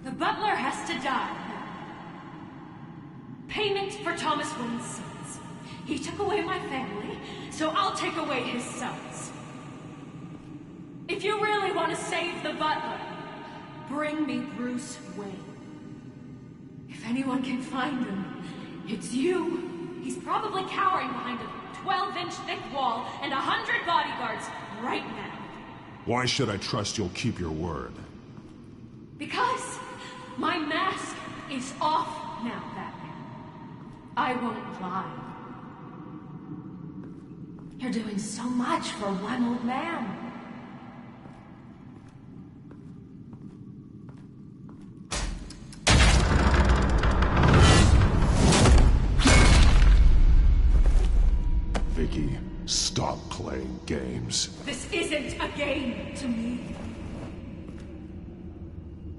The butler has to die. Payment for Thomas Wayne's sins. He took away my family, so I'll take away his sons. If you really want to save the butler, bring me Bruce Wayne. If anyone can find him, it's you. He's probably cowering behind a 12-inch thick wall and 100 bodyguards right now. Why should I trust you'll keep your word? Because my mask is off now, Batman. I won't lie. You're doing so much for one old man. Vicky, stop playing games. This isn't a game to me.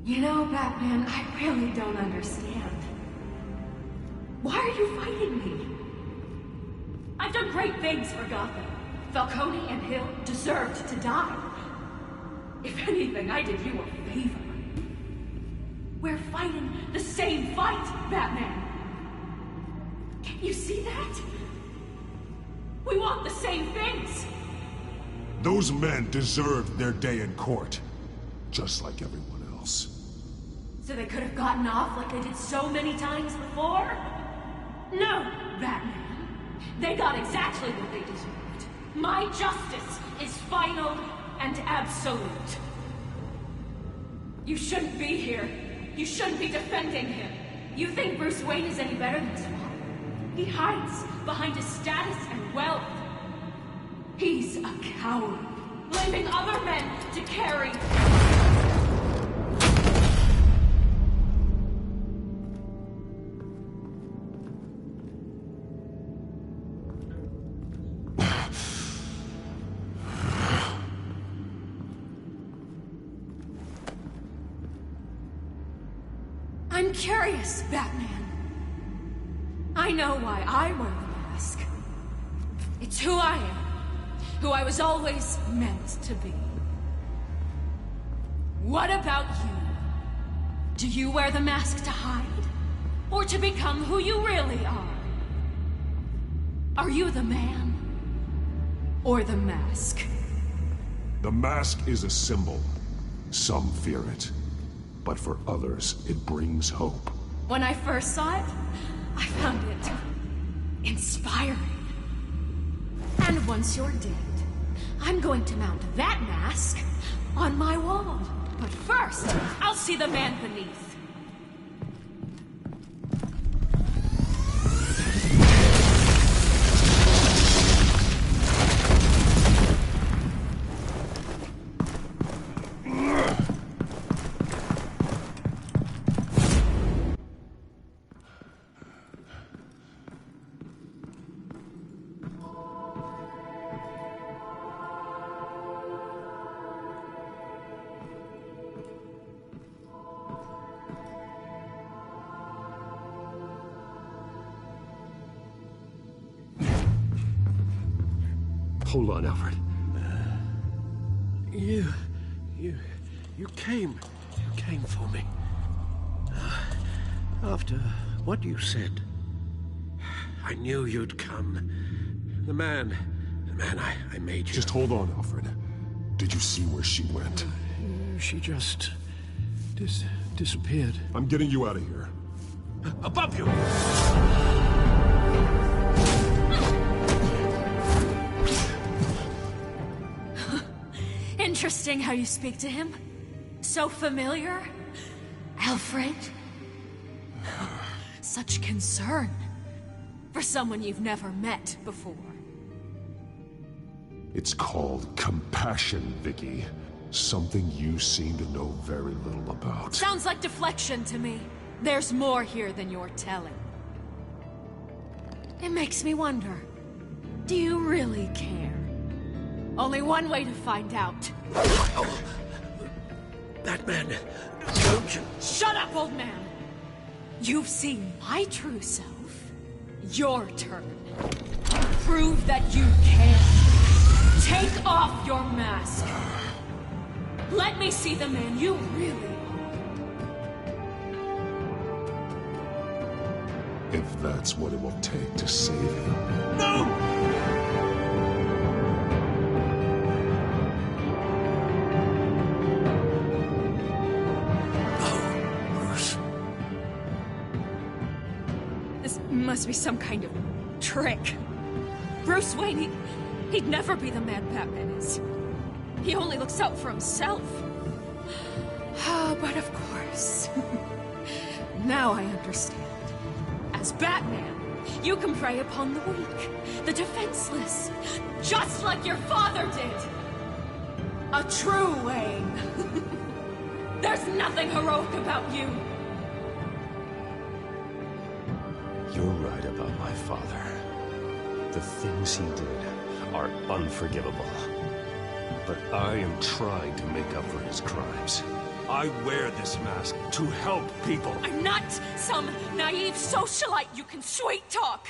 You know, Batman, I really don't understand. Why are you fighting me? I've done great things for Gotham. Falcone and Hill deserved to die. If anything, I did you a favor. We're fighting the same fight, Batman. Can't you see that? We want the same things. Those men deserved their day in court, just like everyone else. So they could have gotten off like they did so many times before? No, Batman. They got exactly what they deserved. My justice is final and absolute. You shouldn't be here. You shouldn't be defending him. You think Bruce Wayne is any better than Swamp? He hides behind his status and wealth. He's a coward, blaming other men to carry. I'm curious, Batman. I know why I wear the mask. It's who I am. Who I was always meant to be. What about you? Do you wear the mask to hide? Or to become who you really are? Are you the man? Or the mask? The mask is a symbol. Some fear it. But for others, it brings hope. When I first saw it, I found it inspiring. And once you're dead, I'm going to mount that mask on my wall. But first, I'll see the man beneath. Hold on, Alfred. You came for me. After what you said, I knew you'd come. The man I made you. Just hold on, Alfred. Did you see where she went? She just disappeared. I'm getting you out of here. Above you! Interesting how you speak to him. So familiar. Alfred. Such concern. For someone you've never met before. It's called compassion, Vicky. Something you seem to know very little about. Sounds like deflection to me. There's more here than you're telling. It makes me wonder. Do you really care? Only one way to find out. Oh, Batman, don't you... Shut up, old man! You've seen my true self. Your turn. Prove that you can. Take off your mask. Let me see the man you really are. If that's what it will take to save him. No! Must be some kind of trick. Bruce Wayne, he'd never be the man Batman is. He only looks out for himself. But of course. Now I understand. As Batman, you can prey upon the weak, the defenseless, just like your father did. A true Wayne. There's nothing heroic about you. You're right about my father. The things he did are unforgivable. But I am trying to make up for his crimes. I wear this mask to help people. I'm not some naive socialite you can sweet talk.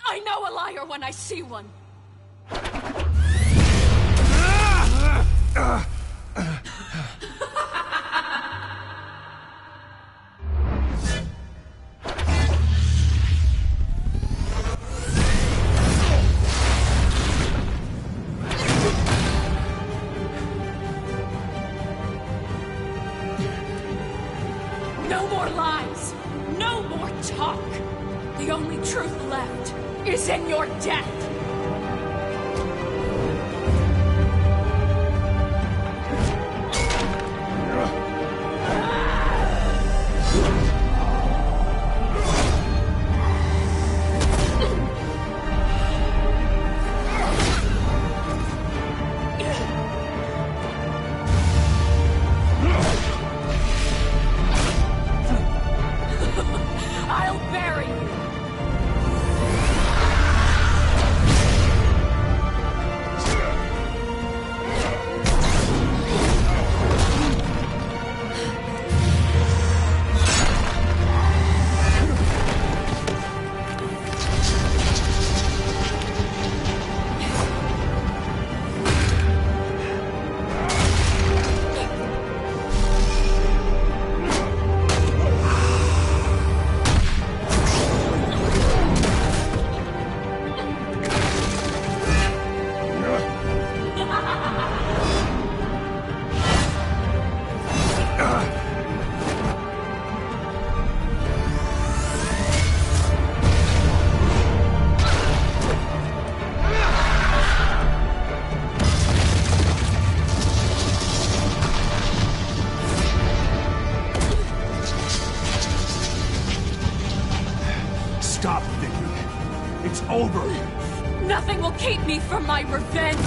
I know a liar when I see one. No more lies! No more talk! The only truth left is in your death! I'll bury you! over. Nothing will keep me from my revenge.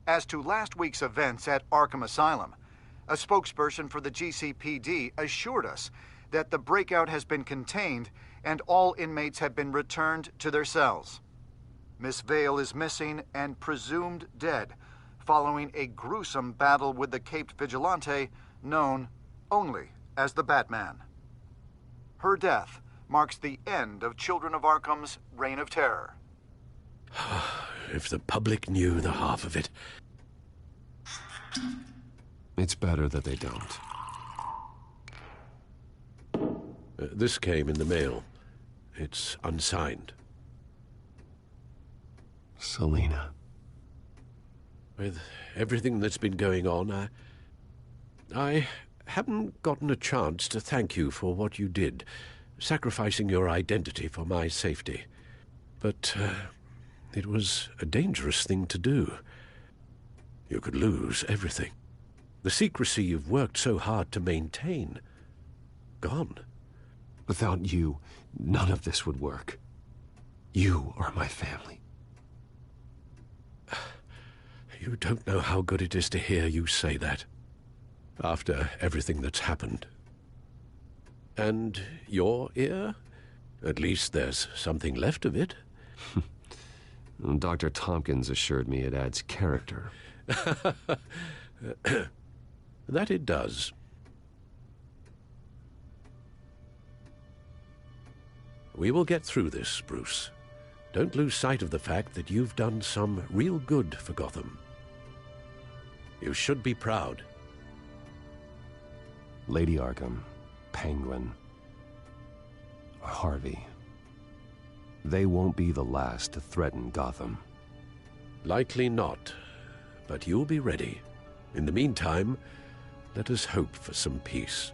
As to last week's events at Arkham Asylum, a spokesperson for the GCPD assured us that the breakout has been contained and all inmates have been returned to their cells. Miss Vale is missing and presumed dead following a gruesome battle with the caped vigilante known only as the Batman. Her death marks the end of Children of Arkham's reign of terror. If the public knew the half of it. It's better that they don't. This came in the mail. It's unsigned. Selina. With everything that's been going on, I haven't gotten a chance to thank you for what you did, sacrificing your identity for my safety. But it was a dangerous thing to do. You could lose everything. The secrecy you've worked so hard to maintain. Gone. Without you, none of this would work. You are my family. You don't know how good it is to hear you say that. After everything that's happened. And your ear? At least there's something left of it. Dr. Tompkins assured me it adds character. That it does. We will get through this, Bruce. Don't lose sight of the fact that you've done some real good for Gotham. You should be proud. Lady Arkham, Penguin, Harvey. They won't be the last to threaten Gotham. Likely not, but you'll be ready. In the meantime, let us hope for some peace.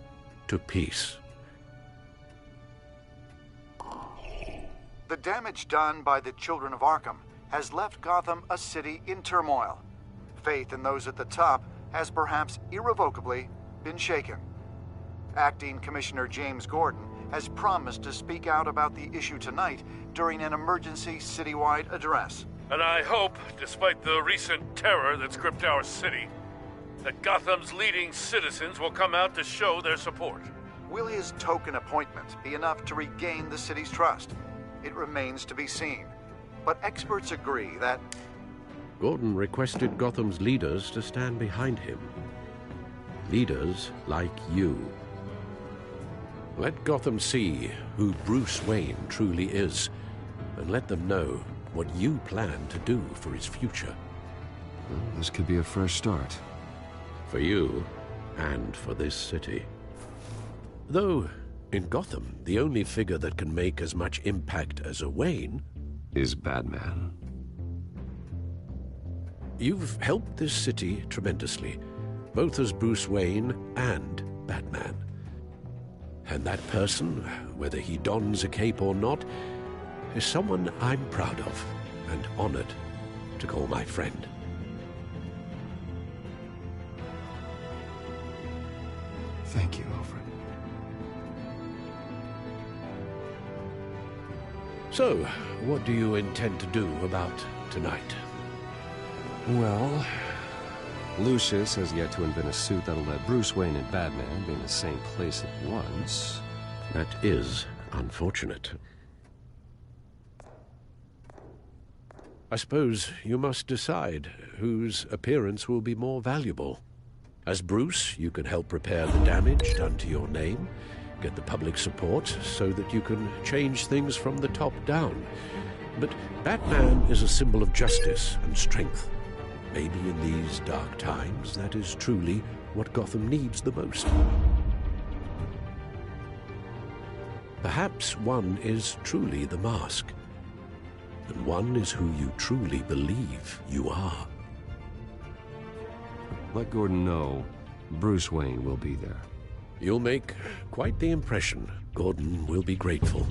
To peace. The damage done by the Children of Arkham has left Gotham a city in turmoil. Faith in those at the top has perhaps irrevocably been shaken. Acting Commissioner James Gordon has promised to speak out about the issue tonight during an emergency citywide address. And I hope, despite the recent terror that's gripped our city, that Gotham's leading citizens will come out to show their support. Will his token appointment be enough to regain the city's trust? It remains to be seen. But experts agree that Gordon requested Gotham's leaders to stand behind him. Leaders like you. Let Gotham see who Bruce Wayne truly is, and let them know what you plan to do for his future. Well, this could be a fresh start. For you, and for this city. Though, in Gotham, the only figure that can make as much impact as a Wayne is Batman. You've helped this city tremendously, both as Bruce Wayne and Batman. And that person, whether he dons a cape or not, is someone I'm proud of and honored to call my friend. Thank you, Alfred. So, what do you intend to do about tonight? Well, Lucius has yet to invent a suit that'll let Bruce Wayne and Batman be in the same place at once. That is unfortunate. I suppose you must decide whose appearance will be more valuable. As Bruce, you can help repair the damage done to your name, get the public support so that you can change things from the top down. But Batman is a symbol of justice and strength. Maybe in these dark times, that is truly what Gotham needs the most. Perhaps one is truly the mask, and one is who you truly believe you are. Let Gordon know Bruce Wayne will be there. You'll make quite the impression. Gordon will be grateful.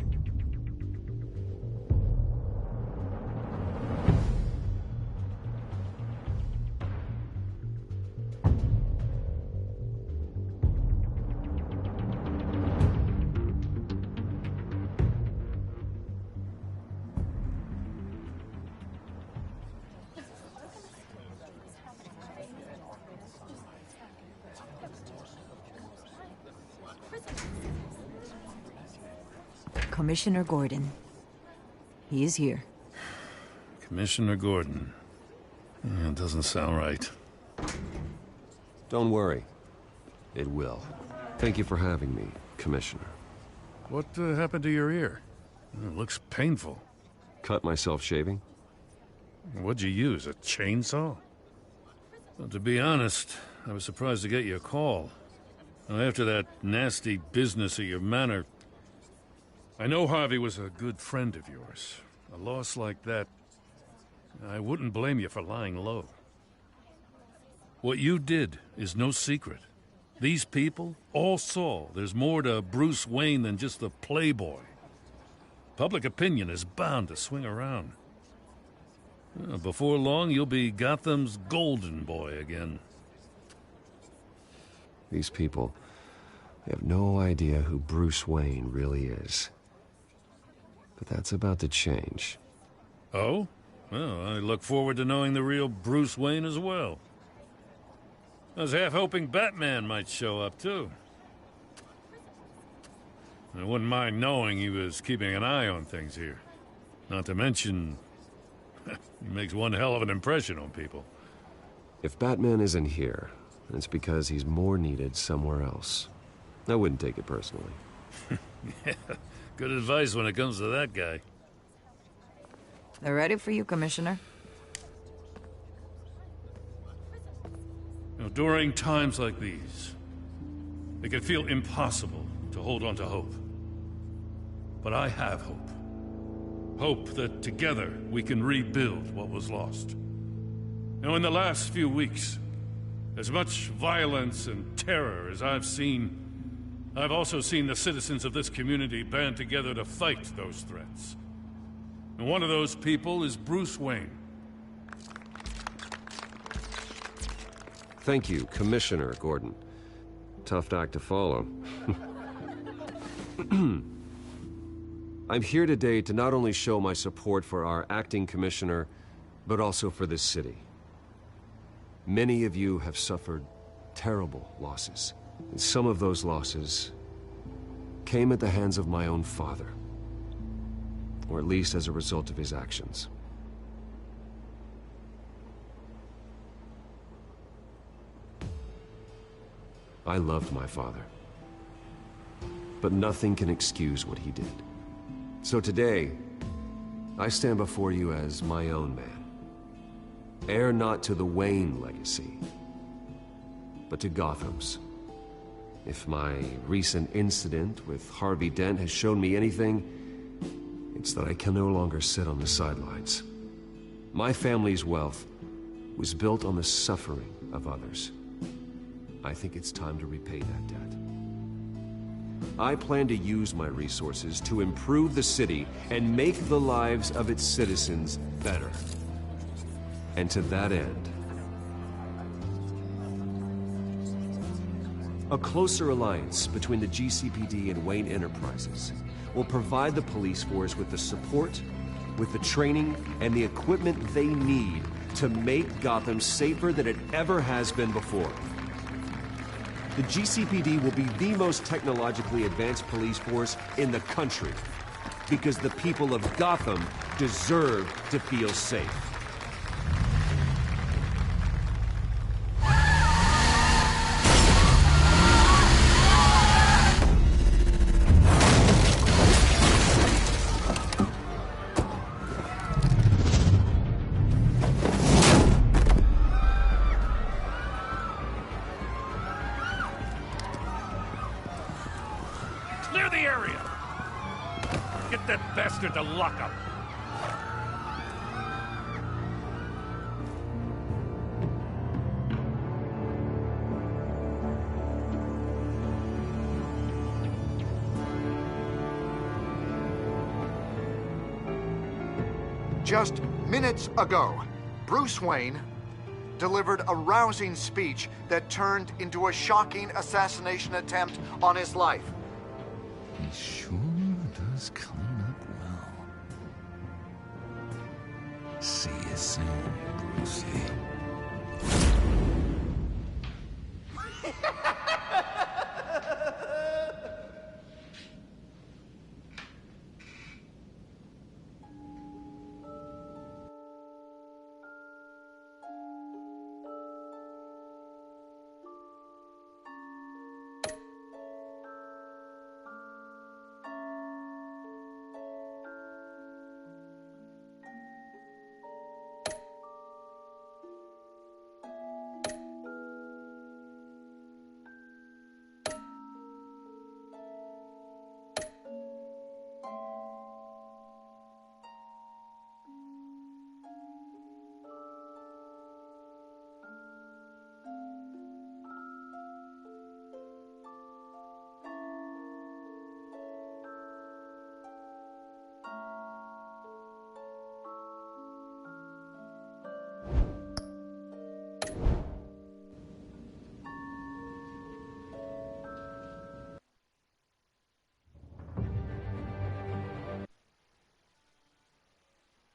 Commissioner Gordon. He is here. Commissioner Gordon. Yeah, it doesn't sound right. Don't worry. It will. Thank you for having me, Commissioner. What happened to your ear? It looks painful. Cut myself shaving? What'd you use, a chainsaw? Well, to be honest, I was surprised to get your call. Now, after that nasty business at your manor, I know Harvey was a good friend of yours. A loss like that, I wouldn't blame you for lying low. What you did is no secret. These people all saw there's more to Bruce Wayne than just the playboy. Public opinion is bound to swing around. Before long, you'll be Gotham's golden boy again. These people, they have no idea who Bruce Wayne really is. But that's about to change. Oh? Well, I look forward to knowing the real Bruce Wayne as well. I was half hoping Batman might show up, too. I wouldn't mind knowing he was keeping an eye on things here. Not to mention, he makes one hell of an impression on people. If Batman isn't here, then it's because he's more needed somewhere else. I wouldn't take it personally. Yeah, good advice when it comes to that guy. They're ready for you, Commissioner. You know, during times like these, it can feel impossible to hold on to hope. But I have hope. Hope that together we can rebuild what was lost. You know, in the last few weeks, As much violence and terror as I've seen, I've also seen the citizens of this community band together to fight those threats. And one of those people is Bruce Wayne. Thank you, Commissioner Gordon. Tough act to follow. I'm here today to not only show my support for our acting commissioner, but also for this city. Many of you have suffered terrible losses, and some of those losses came at the hands of my own father, or at least as a result of his actions. I loved my father, but nothing can excuse what he did. So today, I stand before you as my own man, heir not to the Wayne legacy, but to Gotham's. If my recent incident with Harvey Dent has shown me anything, it's that I can no longer sit on the sidelines. My family's wealth was built on the suffering of others. I think it's time to repay that debt. I plan to use my resources to improve the city and make the lives of its citizens better. And to that end, a closer alliance between the GCPD and Wayne Enterprises will provide the police force with the support, with the training, and the equipment they need to make Gotham safer than it ever has been before. The GCPD will be the most technologically advanced police force in the country, because the people of Gotham deserve to feel safe. Clear the area! Get that bastard to lock up! Just minutes ago, Bruce Wayne delivered a rousing speech that turned into a shocking assassination attempt on his life. He sure does clean up well. See you soon, Brucey.